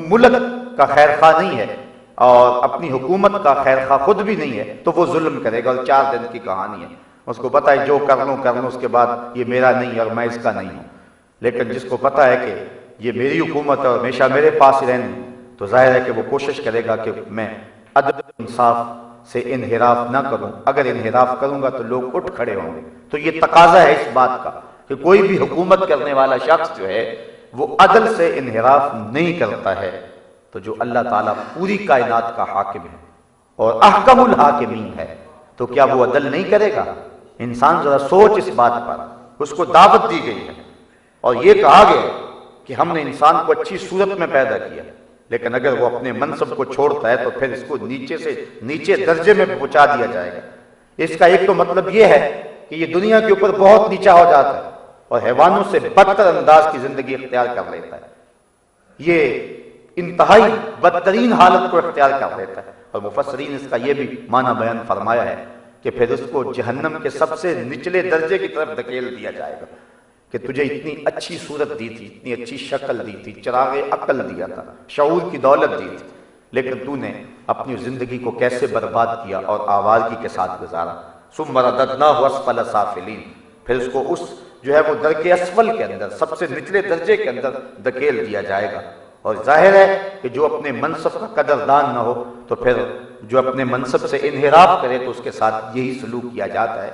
S1: ملک کا خیر خواہ نہیں ہے اور اپنی حکومت کا خیر خواہ خود بھی نہیں ہے تو وہ ظلم کرے گا، اور 4 دن کی کہانی ہے، اس کو پتہ ہے جو کر لوں اس کے بعد یہ میرا نہیں اور میں اس کا نہیں ہوں۔ لیکن جس کو پتہ ہے کہ یہ میری حکومت ہے اور ہمیشہ میرے پاس ہی رہنی، تو ظاہر ہے کہ وہ کوشش کرے گا کہ میں عدل انصاف سے انحراف نہ کروں۔ اگر انحراف کروں گا تو لوگ اٹھ کھڑے ہوں گے۔ تو یہ تقاضا ہے اس بات کا کہ کوئی بھی حکومت کرنے والا شخص جو ہے وہ عدل سے انحراف نہیں کرتا ہے۔ تو جو اللہ تعالیٰ پوری کائنات کا حاکم ہے اور احکم الحاکمین ہے تو کیا وہ عدل نہیں کرے گا؟ انسان ذرا سوچ اس بات پر۔ اس کو دعوت دی گئی ہے اور یہ کہا گیا کہ ہم نے انسان کو اچھی صورت میں پیدا کیا، لیکن اگر وہ اپنے منصب کو چھوڑتا ہے تو پھر اس کو نیچے سے نیچے درجے میں پہنچا دیا جائے گا۔ اس کا ایک تو مطلب یہ ہے کہ یہ دنیا کے اوپر بہت نیچا ہو جاتا ہے اور حیوانوں سے بدتر انداز کی زندگی اختیار کر لیتا ہے، یہ انتہائی بدترین حالت کو اختیار کر لیتا ہے۔ اور مفسرین اس کا یہ بھی معنی بیان فرمایا ہے کہ پھر اس کو جہنم کے سب سے نچلے درجے کی طرف دھکیل دیا جائے گا کہ تجھے اتنی اچھی صورت دی تھی، اتنی اچھی شکل دی تھی، چراغ عقل دیا تھا، شعور کی دولت دی تھی، لیکن تو نے اپنی زندگی کو کیسے برباد کیا اور آوارگی کے ساتھ گزارا۔ ثم رددناہ اسفل سافلین، پھر اس کو اس جو ہے وہ درک اسفل کے اندر سب سے نچلے درجے کے اندر دھکیل دیا جائے گا۔ اور ظاہر ہے کہ جو اپنے منصب کا قدردان نہ ہو تو پھر جو اپنے منصب سے انحراف کرے تو اس کے ساتھ یہی سلوک کیا جاتا ہے۔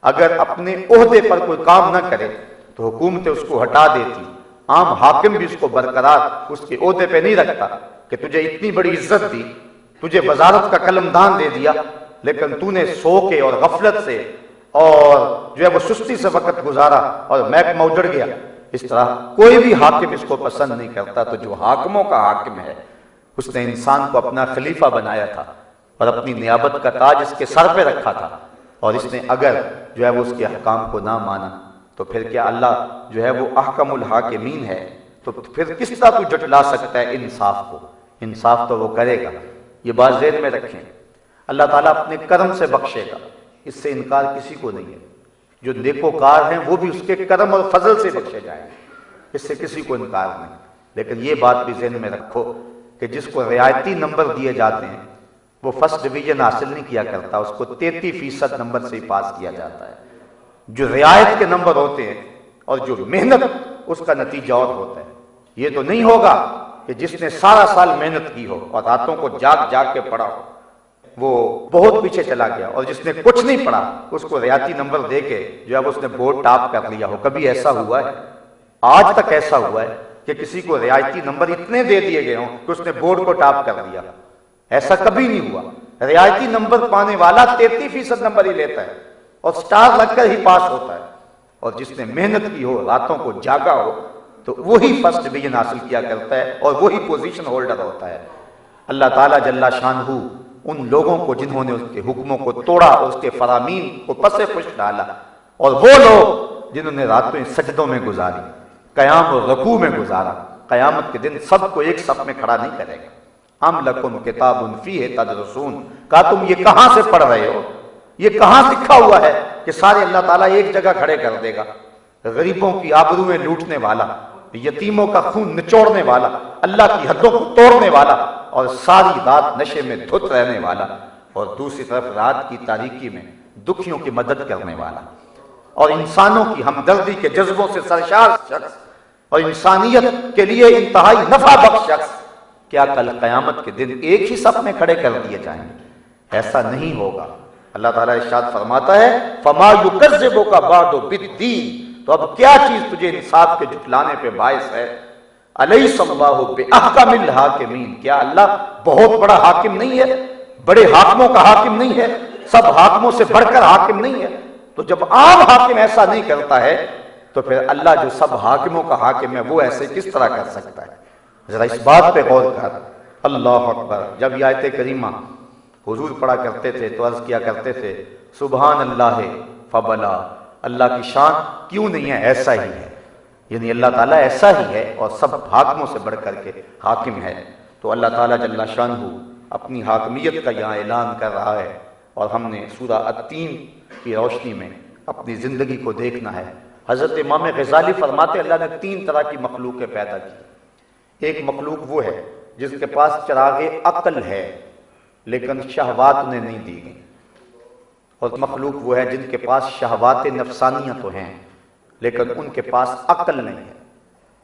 S1: اگر اپنے عہدے پر کوئی کام نہ کرے تو حکومتیں اس کو ہٹا دیتی، عام حاکم بھی اس کو برقرار اس کے عہدے پہ نہیں رکھتا کہ تجھے اتنی بڑی عزت دی، تجھے وزارت کا قلم دان دے دیا، لیکن تو نے سو کے اور غفلت سے اور جو ہے وہ سستی سے وقت گزارا اور محکمہ اجڑ گیا۔ اس طرح کوئی بھی حاکم اس کو پسند نہیں کرتا۔ تو جو حاکموں کا حاکم ہے اس نے انسان کو اپنا خلیفہ بنایا تھا اور اپنی نیابت کا تاج اس کے سر پہ رکھا تھا، اور اس نے اگر جو ہے وہ اس کے احکام کو نہ مانا تو پھر کیا اللہ جو ہے وہ احکم الحاکمین ہے؟ تو پھر کس طرح تو جھٹلا سکتا ہے انصاف کو؟ انصاف تو وہ کرے گا، یہ بات ذہن میں رکھیں۔ اللہ تعالیٰ اپنے کرم سے بخشے گا، اس سے انکار کسی کو نہیں ہے۔ جو نیکوکار ہیں وہ بھی اس کے کرم اور فضل سے بخشے جائیں گے، اس سے کسی کو انکار نہیں۔ لیکن یہ بات بھی ذہن میں رکھو کہ جس کو رعایتی نمبر دیے جاتے ہیں وہ فرسٹ ڈویژن حاصل نہیں کیا کرتا، اس کو 33% نمبر سے ہی پاس کیا جاتا ہے۔ جو رعایت کے نمبر ہوتے ہیں اور جو محنت، اس کا نتیجہ اور ہوتا ہے۔ یہ تو نہیں ہوگا کہ جس نے سارا سال محنت کی ہو اور راتوں کو جاگ جاگ کے پڑھا ہو وہ بہت پیچھے چلا گیا، اور جس نے کچھ نہیں پڑھا اس کو رعایتی نمبر دے کے جو اب اس نے بورڈ ٹاپ کر لیا ہو۔ کبھی ایسا ہوا ہے؟ آج تک ایسا ہوا ہے کہ کسی کو رعایتی نمبر اتنے دے دیے گئے ہوں کہ اس نے بورڈ کو ٹاپ کر لیا؟ ایسا کبھی نہیں ہوا۔ رعایتی نمبر پانے والا 33% نمبر ہی لیتا ہے اور سٹار لگ کر ہی پاس ہوتا ہے، اور جس نے محنت کی ہو، راتوں کو جاگا ہو، تو وہی فرسٹ ڈویژن حاصل کیا کرتا ہے اور وہی پوزیشن ہولڈر ہوتا ہے۔ اللہ تعالیٰ جل شانہ ان لوگوں کو جنہوں نے اس کے حکموں کو توڑا اور اس کے فرامین کو پس پش ڈالا، اور وہ لوگ جنہوں نے راتیں سجدوں میں گزاری، قیام اور رکوع میں گزارا، قیامت کے دن سب کو ایک صف میں کھڑا نہیں کرے گا۔ ام لکم کتاب فیہ تدرسون، کہا تم یہ کہاں سے پڑھ رہے ہو؟ یہ کہاں لکھا ہوا ہے کہ سارے اللہ تعالیٰ ایک جگہ کھڑے کر دے گا؟ غریبوں کی آبروئیں لوٹنے والا، یتیموں کا خون نچوڑنے والا، اللہ کی حدوں کو توڑنے والا، اور ساری رات نشے میں دھت رہنے والا، اور دوسری طرف رات کی تاریکی میں دکھیوں کی مدد کرنے والا، اور انسانوں کی ہمدردی کے جذبوں سے سرشار شخص، اور انسانیت کے لیے انتہائی نفع بخش شخص، کیا کل قیامت کے دن ایک ہی صف میں کھڑے کر دیے جائیں گے؟ ایسا نہیں ہوگا۔ اللہ تعالیٰ ارشاد فرماتا ہے فَمَا يُكَذِّبُكَ بَعْدُ بِالدِّينِ، تو اب کیا چیز تجھے انصاف کے جھٹلانے پہ باعث ہے؟ أَلَيْسَ اللَّهُ بِأَحْكَمِ الْحَاكِمِينَ، کیا اللہ بہت بڑا حاکم نہیں ہے؟ بڑے حاکموں کا حاکم نہیں ہے؟ سب حاکموں سے بڑھ کر حاکم نہیں ہے؟ تو جب عام حاکم ایسا نہیں کرتا ہے تو پھر اللہ جو سب حاکموں کا حاکم ہے وہ ایسے کس طرح کر سکتا ہے؟ ذرا اس بات پہ غور کر۔ اللہ اکبر۔ جب یہ آیت کریمہ حضور پڑھا کرتے تھے تو عرض کیا کرتے تھے سبحان اللہ فبلا، اللہ کی شان کیوں نہیں ہے، ایسا ہی ہے، یعنی اللہ تعالیٰ ایسا ہی ہے اور سب حاکموں سے بڑھ کر کے حاکم ہے۔ تو اللہ تعالیٰ جل شانہ اپنی حاکمیت کا یہاں اعلان کر رہا ہے، اور ہم نے سورہ التین کی روشنی میں اپنی زندگی کو دیکھنا ہے۔ حضرت امام غزالی فرماتے اللہ نے 3 طرح کی مخلوقیں پیدا کی۔ ایک مخلوق وہ ہے جس کے پاس چراغ عقل ہے لیکن شہوات انہیں نہیں دی گئی، اور مخلوق وہ ہے جن کے پاس شہوات نفسانیہ تو ہیں لیکن ان کے پاس عقل نہیں ہے،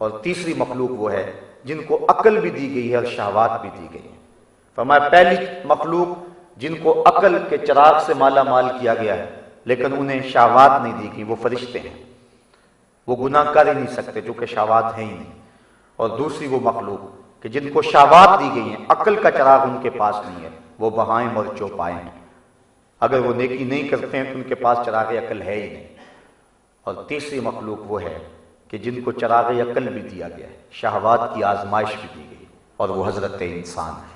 S1: اور تیسری مخلوق وہ ہے جن کو عقل بھی دی گئی ہے اور شہوات بھی دی گئی ہے۔ فرمایا پہلی مخلوق جن کو عقل کے چراغ سے مالا مال کیا گیا ہے لیکن انہیں شہوات نہیں دی گئی، وہ فرشتے ہیں، وہ گناہ کر ہی نہیں سکتے چونکہ شہوات ہے ہی نہیں۔ اور دوسری وہ مخلوق کہ جن کو شہوات دی گئی ہیں، عقل کا چراغ ان کے پاس نہیں ہے، وہ بہائم اور چوپائے ہیں، اگر وہ نیکی نہیں کرتے ہیں تو ان کے پاس چراغ عقل ہے ہی نہیں۔ اور تیسری مخلوق وہ ہے کہ جن کو چراغ عقل بھی دیا گیا ہے، شہوات کی آزمائش بھی دی گئی، اور وہ حضرت انسان ہے۔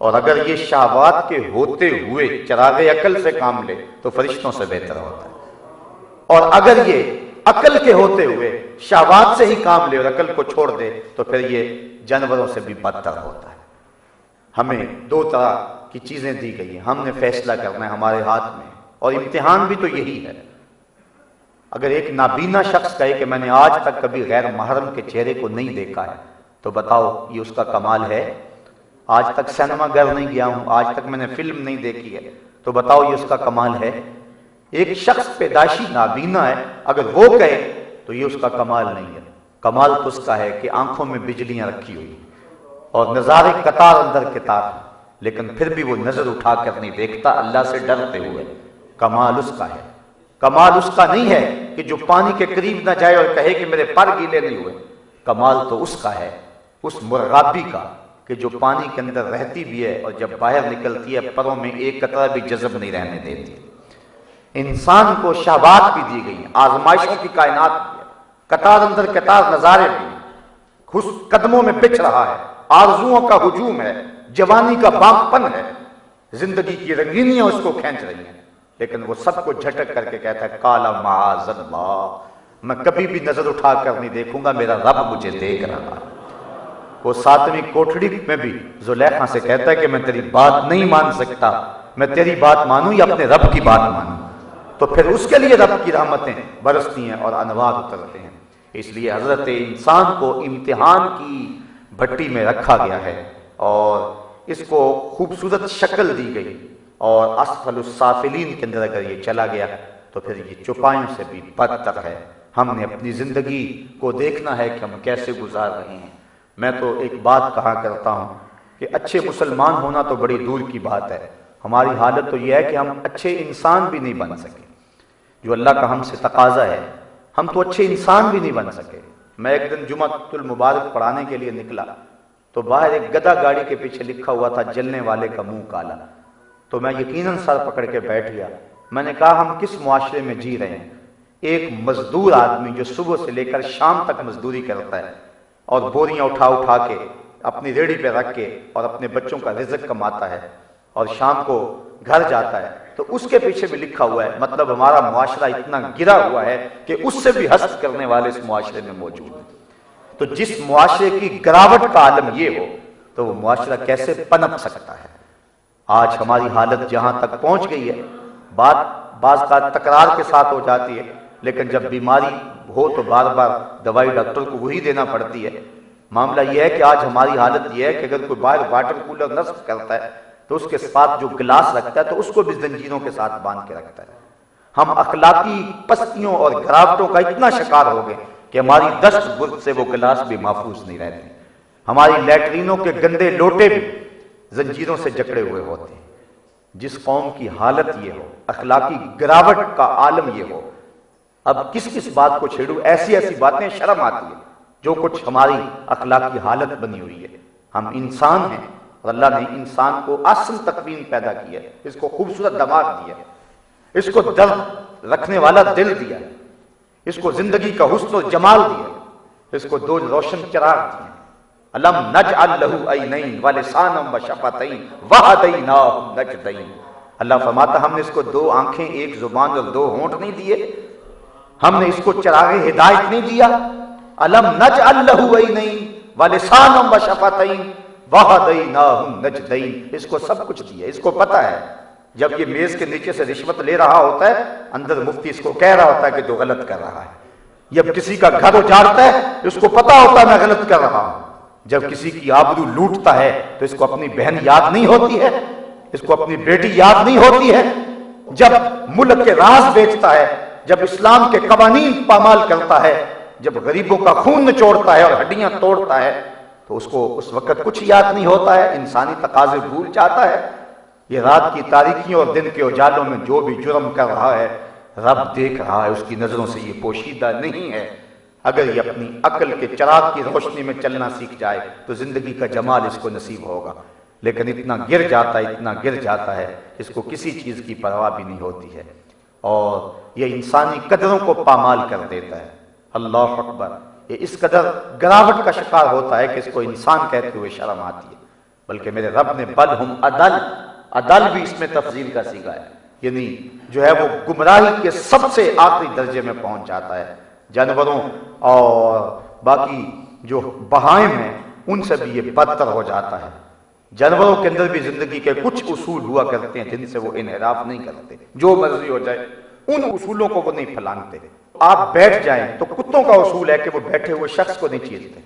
S1: اور اگر یہ شہوات کے ہوتے ہوئے چراغ عقل سے کام لے تو فرشتوں سے بہتر ہوتا ہے، اور اگر یہ عقل کے ہوتے ہوئے شہوات سے ہی کام لے اور عقل کو چھوڑ دے تو پھر یہ جانوروں سے بھی بدتر ہوتا ہے۔ ہمیں 2 طرح کی چیزیں دی گئی ہیں، ہم نے فیصلہ کرنا ہے، ہمارے ہاتھ میں، اور امتحان بھی تو یہی ہے۔ اگر ایک نابینا شخص کہے کہ میں نے آج تک کبھی غیر محرم کے چہرے کو نہیں دیکھا ہے تو بتاؤ یہ اس کا کمال ہے؟ آج تک سینما گھر نہیں گیا ہوں، آج تک میں نے فلم نہیں دیکھی ہے تو بتاؤ یہ اس کا کمال ہے؟ ایک شخص پیدائشی نابینا ہے، اگر وہ کہے تو یہ اس کا کمال نہیں ہے۔ کمال تو اس کا ہے کہ آنکھوں میں بجلیاں رکھی ہوئی اور نظارے قطار اندر قطار ہیں، لیکن پھر بھی وہ نظر اٹھا کر نہیں دیکھتا اللہ سے ڈرتے ہوئے۔ کمال اس کا ہے۔ کمال اس کا نہیں ہے کہ جو پانی کے قریب نہ جائے اور کہے کہ میرے پر گیلے نہیں ہوئے۔ کمال تو اس کا ہے، اس مرغابی کا کہ جو پانی کے اندر رہتی بھی ہے اور جب باہر نکلتی ہے پروں میں ایک قطرہ بھی جذب نہیں رہنے دیتی۔ انسان کو شہوات بھی دی گئی ہیں، آزمائشوں کی کائنات بھی ہے، قطار اندر قطار نظارے بھی ہیں، قدموں میں بچھ رہا ہے، آرزوؤں کا ہجوم ہے، جوانی کا باغپن ہے، زندگی کی رنگینیاں اس کو کھینچ رہی ہیں، لیکن وہ سب کو جھٹک کر کے کہتا ہے کالا معاذ اللہ، میں کبھی بھی نظر اٹھا کر نہیں دیکھوں گا، میرا رب مجھے دیکھ رہا ہے۔ وہ 7ویں کوٹڑی میں بھی زلیخا سے کہتا ہے کہ میں تیری بات نہیں مان سکتا، میں تیری بات مانوں یا اپنے رب کی بات مانوں؟ تو پھر اس کے لیے رب کی رحمتیں برستی ہیں اور انوار اترتے ہیں۔ اس لیے حضرت انسان کو امتحان کی بھٹی میں رکھا گیا ہے اور اس کو خوبصورت شکل دی گئی، اور اسفل السافلین کے اندر اگر یہ چلا گیا تو پھر یہ چوپایوں سے بھی بدتر ہے۔ ہم نے اپنی زندگی کو دیکھنا ہے کہ ہم کیسے گزار رہے ہیں۔ میں تو ایک بات کہا کرتا ہوں کہ اچھے مسلمان ہونا تو بڑی دور کی بات ہے، ہماری حالت تو یہ ہے کہ ہم اچھے انسان بھی نہیں بن سکے، جو اللہ کا ہم سے تقاضا ہے، ہم تو اچھے انسان بھی نہیں بن سکے۔ میں ایک دن جمعۃ المبارک پڑھانے کے لیے نکلا تو باہر ایک گدھا گاڑی کے پیچھے لکھا ہوا تھا جلنے والے کا منہ کالا، تو میں یقیناً سر پکڑ کے بیٹھ گیا۔ میں نے کہا ہم کس معاشرے میں جی رہے ہیں؟ ایک مزدور آدمی جو صبح سے لے کر شام تک مزدوری کرتا ہے اور بوریاں اٹھا اٹھا کے اپنی ریڑھی پہ رکھ کے اور اپنے بچوں کا رزق کماتا ہے اور شام کو گھر جاتا ہے، تو اس کے پیچھے بھی لکھا ہوا ہے، مطلب ہمارا معاشرہ اتنا گرا ہوا ہے کہ اس سے بھی حسد کرنے والے اس معاشرے میں موجود ہیں۔ تو جس معاشرے کی گراوٹ کا عالم یہ ہو تو وہ معاشرہ کیسے پنپ سکتا ہے؟ آج ہماری حالت جہاں تک پہنچ گئی ہے، بات بعض کا تکرار کے ساتھ ہو جاتی ہے، لیکن جب بیماری ہو تو بار بار دوائی ڈاکٹر کو وہی دینا پڑتی ہے۔ معاملہ یہ ہے کہ آج ہماری حالت یہ ہے کہ اگر کوئی باہر واٹر کولر نصب کرتا ہے تو اس کے ساتھ جو گلاس رکھتا ہے تو اس کو بھی زنجیروں کے ساتھ باندھ کے رکھتا ہے۔ ہم اخلاقی پستیوں اور گراوٹوں کا اتنا شکار ہو گئے کہ ہماری دست برد سے وہ گلاس بھی محفوظ نہیں رہتے، ہماری لیٹرینوں کے گندے لوٹے بھی زنجیروں سے جکڑے ہوئے ہوتے ہیں۔ جس قوم کی حالت یہ ہو، اخلاقی گراوٹ کا عالم یہ ہو، اب کس کس بات کو چھیڑوں؟ ایسی ایسی باتیں شرم آتی ہے جو کچھ ہماری اخلاقی حالت بنی ہوئی ہے۔ ہم انسان ہیں اور اللہ نے انسان کو اصل تکوین پیدا کی ہے، اس کو خوبصورت دماغ دیا ہے، اس کو درد رکھنے والا دل دیا ہے، اس کو زندگی کا حسن و جمال دیا ہے، اس کو دو روشن چراغ دیے۔ الم نجعل لہ عینین ولسانا وشفتین وہدیناہ النجدین۔ اللہ فرماتا ہم نے اس کو دو آنکھیں، ایک زبان اور دو ہونٹ نہیں دیے، ہم نے اس کو چراغ ہدایت نہیں دیا۔ الم نجعل لہ عینین ولسانا وشفتین وہدیناہ النجدین، اس کو سب کچھ دیا، اس کو پتہ ہے جب یہ میز کے نیچے سے رشوت لے رہا ہوتا ہے، اندر مفتی اس کو کہہ رہا ہوتا ہے کہ تو غلط کر رہا ہے۔ جب کسی کا گھر اجاڑتا ہے اس کو پتہ ہوتا ہے میں غلط کر رہا ہوں۔ جب کسی کی آبرو لوٹتا ہے تو اس کو اپنی بہن یاد نہیں ہوتی ہے، اس کو اپنی بیٹی یاد نہیں ہوتی ہے۔ جب ملک کے راز بیچتا ہے، جب اسلام کے قوانین پامال کرتا ہے، جب غریبوں کا خون نچوڑتا ہے اور ہڈیاں توڑتا ہے تو اس کو اس وقت کچھ یاد نہیں ہوتا ہے، انسانی تقاضے بھول جاتا ہے۔ یہ رات کی تاریکیوں اور دن کے اجالوں میں جو بھی جرم کر رہا ہے رب دیکھ رہا ہے، اس کی نظروں سے یہ پوشیدہ نہیں ہے۔ اگر یہ اپنی عقل کے چراغ کی روشنی میں چلنا سیکھ جائے تو زندگی کا جمال اس کو نصیب ہوگا، لیکن اتنا گر جاتا ہے، اتنا گر جاتا ہے، اس کو کسی چیز کی پرواہ بھی نہیں ہوتی ہے اور یہ انسانی قدروں کو پامال کر دیتا ہے۔ اللہ اکبر، یہ اس قدر گراوٹ کا شکار ہوتا ہے کہ اس کو انسان کہتے ہوئے شرم آتی ہے۔ بلکہ میرے رب نے بل ہم عدل، عدل بھی اس میں تفضیل کا صیغہ ہے، یعنی جو ہے وہ گمراہی کے سب سے آخری درجے میں پہنچ جاتا ہے۔ جانوروں اور باقی جو بہائم ہیں ان سے بھی یہ بدتر ہو جاتا ہے۔ جانوروں کے اندر بھی زندگی کے کچھ اصول ہوا کرتے ہیں جن سے وہ انحراف نہیں کرتے، جو مرضی ہو جائے ان اصولوں کو وہ نہیں پھیلانتے۔ آپ بیٹھ جائیں تو کتوں کا اصول ہے کہ وہ بیٹھے ہوئے شخص کو نہیں چیرتے،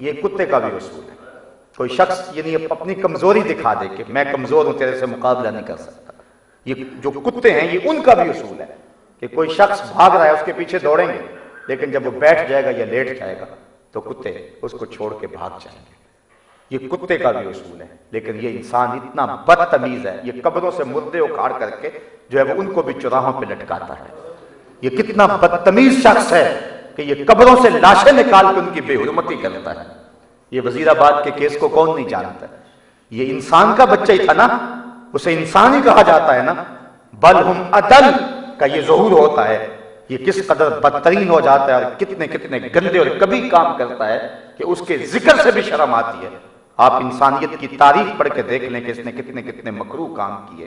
S1: یہ کتے کا بھی اصول ہے۔ کوئی شخص یعنی اپنی کمزوری دکھا دے کہ میں کمزور ہوں، تیرے سے مقابلہ نہیں کر سکتا، یہ جو کتے ہیں یہ ان کا بھی اصول ہے کہ کوئی شخص بھاگ رہا ہے اس کے پیچھے دوڑیں گے، لیکن جب وہ بیٹھ جائے گا یا لیٹ جائے گا تو کتے اس کو چھوڑ کے بھاگ جائیں گے، یہ کتے کا بھی اصول ہے۔ لیکن یہ انسان اتنا بدتمیز ہے، یہ قبروں سے مردے اکھاڑ کر کے جو ہے وہ ان کو بھی چوراہوں پہ لٹکاتا ہے۔ یہ کتنا بدتمیز شخص ہے کہ یہ قبروں سے لاشیں نکال کے ان کی بے حرمتی کرتا ہے۔ یہ وزیر آباد کے کیس کو کون نہیں جانتا؟ یہ انسان کا بچہ ہی تھا نا، اسے انسان ہی کہا جاتا ہے نا۔ بل ہم عدل کا یہ ظہور ہوتا ہے، یہ کس قدر بدترین ہو جاتا ہے اور کتنے کتنے گندے اور کبھی کام کرتا ہے کہ اس کے ذکر سے بھی شرم آتی ہے۔ آپ انسانیت کی تاریخ پڑھ کے دیکھ لیں کہ اس نے کتنے کتنے مکروہ کام کیے،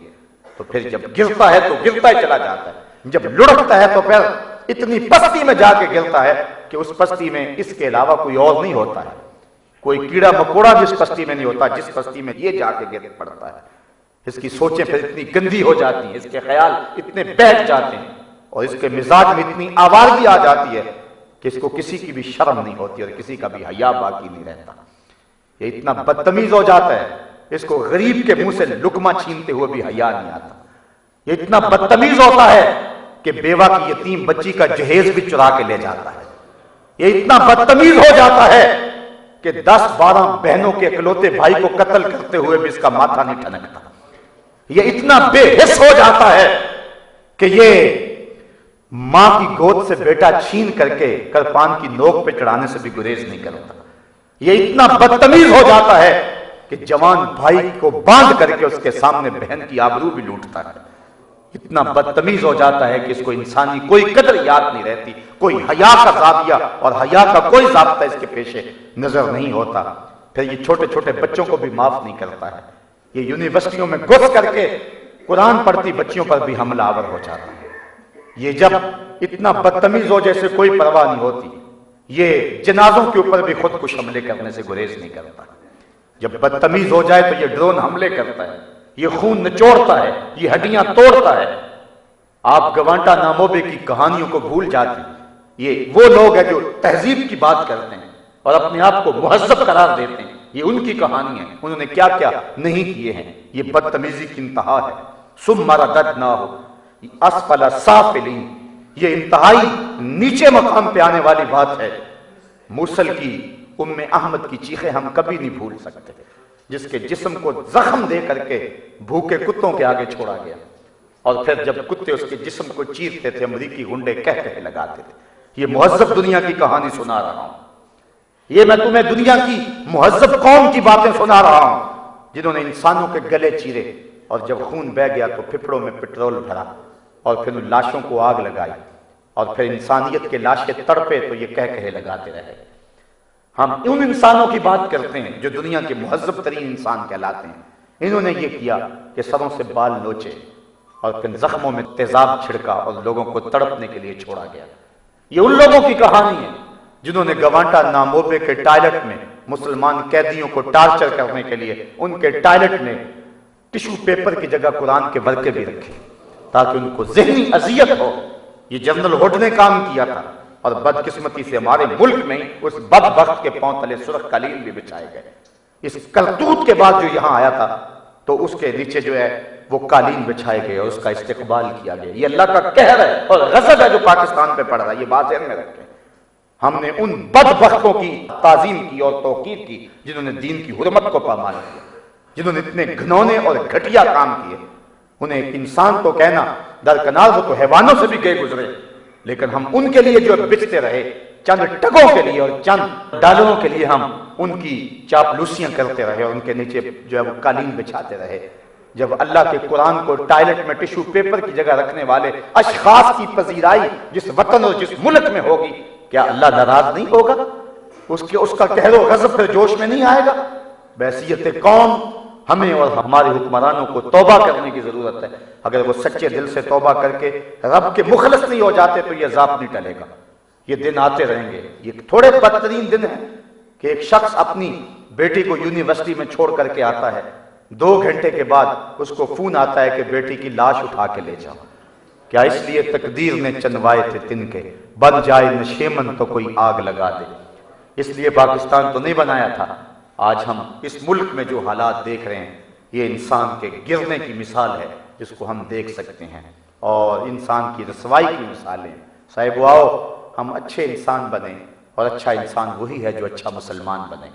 S1: تو پھر جب گرتا ہے تو گرتا ہی چلا جاتا ہے، جب لڑکتا ہے تو پھر اتنی پستی میں جا کے گرتا ہے کہ اس پستی میں اس کے علاوہ کوئی اور نہیں ہوتا ہے، کوئی کیڑا مکوڑا بھی اس پستی میں نہیں ہوتا جس پستی میں یہ جا کے گر پڑتا ہے۔ اس کی سوچیں پھر اتنی گندی ہو جاتی ہیں، اس کے خیال اتنے بیٹھ جاتے ہیں اور اس کے مزاج میں اتنی آوارگی آ جاتی ہے کہ اس کو کسی کی بھی شرم نہیں ہوتی اور کسی کا بھی حیا باقی نہیں رہتا۔ یہ اتنا بدتمیز ہو جاتا ہے، اس کو غریب کے منہ سے لقمہ چھینتے ہوئے بھی حیا نہیں آتا۔ یہ اتنا بدتمیز ہوتا ہے کہ بیوہ کی یتیم بچی کا جہیز بھی چرا کے لے جاتا ہے۔ یہ اتنا بدتمیز ہو جاتا ہے کہ 10-12 بہنوں کے اکلوتے بھائی کو قتل کرتے ہوئے بھی اس کا ماتھا نہیں ٹھنکتا۔ یہ اتنا بے حس ہو جاتا ہے کہ یہ ماں کی گود سے بیٹا چھین کر کے کرپان کی نوک پہ چڑھانے سے بھی گریز نہیں کرتا۔ یہ اتنا بدتمیز ہو جاتا ہے کہ جوان بھائی کو باندھ کر کے اس کے سامنے بہن کی آبرو بھی لوٹتا ہے۔ اتنا بدتمیز ہو جاتا ہے کہ اس کو انسانی کوئی قدر یاد نہیں رہتی، کوئی حیا کا زاویہ اور حیا کا کوئی ضابطہ اس کے پیش نظر نہیں ہوتا۔ پھر یہ چھوٹے چھوٹے بچوں کو بھی معاف نہیں کرتا ہے، یہ یونیورسٹیوں میں گھس کر کے قرآن پڑھتی بچیوں پر بھی حملہ آور ہو جاتا ہے۔ یہ جب اتنا بدتمیز ہو جیسے کوئی پرواہ نہیں ہوتی، یہ جنازوں کے اوپر بھی خود کش حملے کرنے سے گریز نہیں کرتا۔ جب بدتمیز ہو جائے تو یہ ڈرون حملے کرتا ہے، یہ خون نچوڑتا ہے، یہ ہڈیاں توڑتا ہے۔ آپ گوانٹا ناموبے کی کہانیوں کو بھول جاتے ہیں۔ یہ وہ لوگ ہیں جو تہذیب کی بات کرتے ہیں اور اپنے آپ کو مہذب قرار دیتے ہیں، یہ ان کی کہانی ہے، انہوں نے کیا کیا نہیں کیے ہیں۔ یہ بدتمیزی کی انتہا ہے۔ ثم رددناہ اسفل سافلین، یہ انتہائی نیچے مقام پہ آنے والی بات ہے۔ موصل کی ام احمد کی چیخیں ہم کبھی نہیں بھول سکتے، جس کے جسم کو زخم دے کر کے بھوکے کتوں کے آگے چھوڑا گیا، اور پھر جب کتے اس کے جسم کو چیرتے تھے امریکی گنڈے کہہ لگاتے تھے۔ یہ مہذب دنیا کی کہانی سنا رہا ہوں، یہ میں تمہیں دنیا کی مہذب قوم کی باتیں سنا رہا ہوں جنہوں نے انسانوں کے گلے چیرے، اور جب خون بہہ گیا تو پھپڑوں میں پٹرول بھرا اور پھر ان لاشوں کو آگ لگائی، اور پھر انسانیت کے لاشیں تڑپے تو یہ کہہ لگاتے رہے۔ ہم ان انسانوں کی بات کرتے ہیں جو دنیا کے مہذب ترین انسان کہلاتے ہیں۔ انہوں نے یہ کیا کہ سروں سے بال نوچے اور پھر زخموں میں تیزاب چھڑکا اور لوگوں کو تڑپنے کے لیے چھوڑا گیا۔ یہ ان لوگوں کی کہانی ہے جنہوں نے گوانٹا ناموبے کے ٹائلٹ میں مسلمان قیدیوں کو ٹارچر کرنے کے لیے ان کے ٹائلٹ میں ٹشو پیپر کی جگہ قرآن کے ورقے بھی رکھے تاکہ ان کو ذہنی اذیت ہو۔ یہ جنرل ہوڈ نے کام کیا تھا، اور بدقسمتی سے ہمارے ملک میں اس بدبخت کے پاؤں تلے سرخ قالین بھی بچھائے گئے۔ اس کرتوت کے بعد جو یہاں آیا تھا تو اس کے نیچے جو ہے وہ قالین بچھائے گئے اور اس کا استقبال کیا گیا۔ یہ اللہ کا قہر ہے اور غضب ہے جو پاکستان پہ پڑ رہا ہے، یہ بات ذہن میں رکھیں۔ ہم نے ان بدبختوں کی تعظیم کی اور توقیر کی جنہوں نے دین کی حرمت کو پامال کیا، جنہوں نے اتنے گھنونے اور گھٹیا کام کیے۔ انہیں ایک انسان تو کہنا درکنار، وہ تو حیوانوں سے بھی گئے گزرے، لیکن ہم ان کے لیے جو بچتے رہے، چند ٹکوں کے لیے اور چند ڈالروں کے لیے ہم ان کی چاپلوسیاں کرتے رہے اور ان کے نیچے جو ہے وہ قالین بچھاتے رہے۔ جب اللہ کے قرآن کو ٹائلٹ میں ٹشو پیپر کی جگہ رکھنے والے اشخاص کی پذیرائی جس وطن اور جس ملک میں ہوگی، کیا اللہ ناراض نہیں ہوگا؟ اس کا قہر و غضب پھر جوش میں نہیں آئے گا؟ بحیثیت قوم ہمیں اور ہمارے حکمرانوں کو توبہ کرنے کی ضرورت ہے۔ اگر وہ سچے دل سے توبہ کر کے رب کے مخلص نہیں ہو جاتے تو یہ عذاب نہیں ٹلے گا، یہ دن آتے رہیں گے۔ یہ تھوڑے بدترین دن ہیں کہ ایک شخص اپنی بیٹی کو یونیورسٹی میں چھوڑ کر کے آتا ہے، 2 گھنٹے کے بعد اس کو فون آتا ہے کہ بیٹی کی لاش اٹھا کے لے جاؤ۔ کیا اس لیے تقدیر نے چنوائے تھے تن کے، بن جائے نشیمن تو کوئی آگ لگا دے۔ اس لیے پاکستان تو نہیں بنایا تھا۔ آج ہم اس ملک میں جو حالات دیکھ رہے ہیں، یہ انسان کے گرنے کی مثال ہے جس کو ہم دیکھ سکتے ہیں، اور انسان کی رسوائی کی مثالیں۔ صاحب آؤ ہم اچھے انسان بنیں، اور اچھا انسان وہی ہے جو اچھا مسلمان بنے،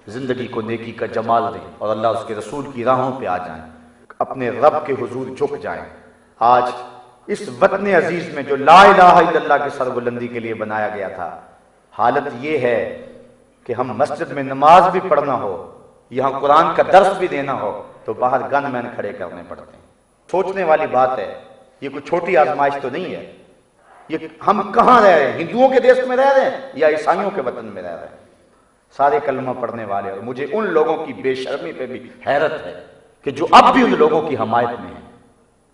S1: زندگی کو نیکی کا جمال دیں اور اللہ اس کے رسول کی راہوں پہ آ جائیں، اپنے رب کے حضور جھک جائیں۔ آج اس وطن عزیز میں جو لا الہ الا اللہ کی سربلندی کے لیے بنایا گیا تھا، حالت یہ ہے کہ ہم مسجد میں نماز بھی پڑھنا ہو، یہاں قرآن کا درس بھی دینا ہو تو باہر گن مین کھڑے کرنے پڑتے ہیں۔ سوچنے والی بات ہے، یہ کوئی چھوٹی آزمائش تو نہیں ہے۔ یہ ہم کہاں رہ رہے ہیں؟ ہندوؤں کے دیش میں رہ رہے ہیں یا عیسائیوں کے وطن میں رہ رہے ہیں؟ سارے کلمہ پڑھنے والے، اور مجھے ان لوگوں کی بے شرمی پہ بھی حیرت ہے کہ جو اب بھی ان لوگوں کی حمایت میں ہیں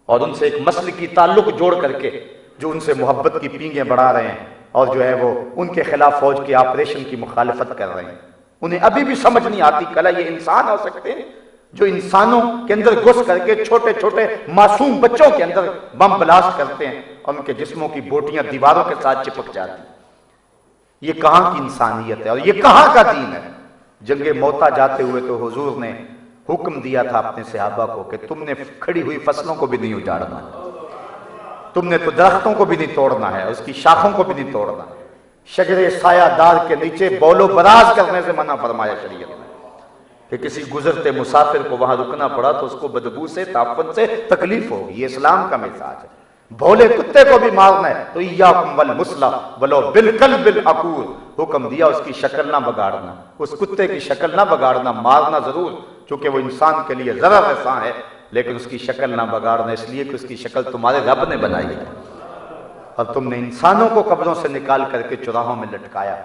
S1: اور ان سے ایک مسلکی تعلق جوڑ کر کے جو ان سے محبت کی پینگیں بڑھا رہے ہیں اور جو ہے وہ ان کے خلاف فوج کے آپریشن کی مخالفت کر رہے ہیں۔ انہیں ابھی بھی سمجھ نہیں آتی کلا یہ انسان ہو سکتے ہیں
S2: جو انسانوں کے اندر گھس کر کے چھوٹے چھوٹے معصوم بچوں کے اندر بم بلاسٹ کرتے ہیں اور ان کے جسموں کی بوٹیاں دیواروں کے ساتھ چپک جاتی ہیں۔ یہ کہاں کی انسانیت ہے اور یہ کہاں کا دین ہے؟ جنگ موتا جاتے ہوئے تو حضور نے حکم دیا تھا اپنے صحابہ کو کہ تم نے کھڑی ہوئی فصلوں کو بھی نہیں اجاڑنا، تم نے تو درختوں کو بھی نہیں توڑنا ہے، اس کی شاخوں کو بھی نہیں توڑنا۔ شجر سایہ دار کے نیچے بول و براز کرنے سے منع فرمایا شریعت نے کہ کسی گزرتے مسافر کو وہاں رکنا پڑا تو اس کو بدبو سے تعفن سے تکلیف ہوگی۔ یہ اسلام کا مزاج ہے۔ بھولے کتے کو بھی مارنا ہے تو ایاکم والمثلی ولو بالکلب العقور، حکم دیا اس کی شکل نہ بگاڑنا، اس کتے کی شکل نہ بگاڑنا، مارنا ضرور چونکہ وہ انسان کے لیے ضرر رساں ہے، لیکن اس کی شکل نہ بگاڑنا اس لیے کہ اس کی شکل تمہارے رب نے بنائی ہے، اور تم نے انسانوں کو قبروں سے نکال کر کے چراہوں میں لٹکایا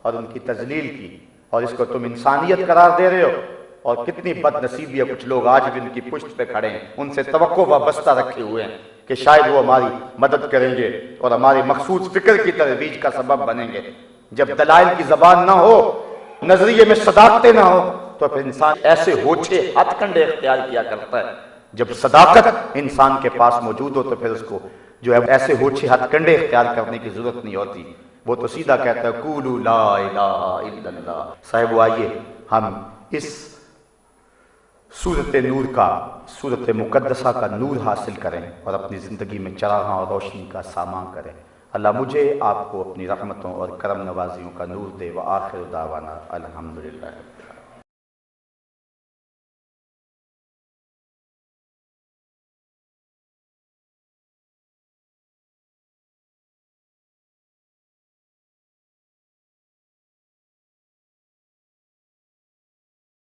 S2: اور ان کی تذلیل کی، اور اس کو تم انسانیت قرار دے رہے ہو۔ اور کتنی بد نصیبی ہے، کچھ لوگ آج بھی ان کی پشت پہ کھڑے ہیں، ان سے توقع وابستہ رکھے ہوئے ہیں کہ شاید وہ ہماری مدد کریں گے اور ہماری مخصوص فکر کی ترویج کا سبب بنیں گے۔ جب دلائل کی زبان نہ ہو، نظریے میں صداقتیں نہ ہو، تو پھر انسان ایسے ہوچے ہتھ کنڈے اختیار کیا کرتا ہے۔ جب صداقت انسان کے پاس موجود ہو تو پھر اس کو جو ہے ایسے ہوچے ہتھ کنڈے اختیار کرنے کی ضرورت نہیں ہوتی، وہ تو سیدھا کہتا ہے قولوا لا الہ الا اللہ۔ صاحب آئیے ہم اس سورت نور کا، سورت مقدسہ کا نور حاصل کریں اور اپنی زندگی میں چراغاں اور روشنی کا سامان کریں۔ اللہ مجھے آپ کو اپنی رحمتوں اور کرم نوازیوں کا نور دے۔ وآخر دعوانا الحمدللہ۔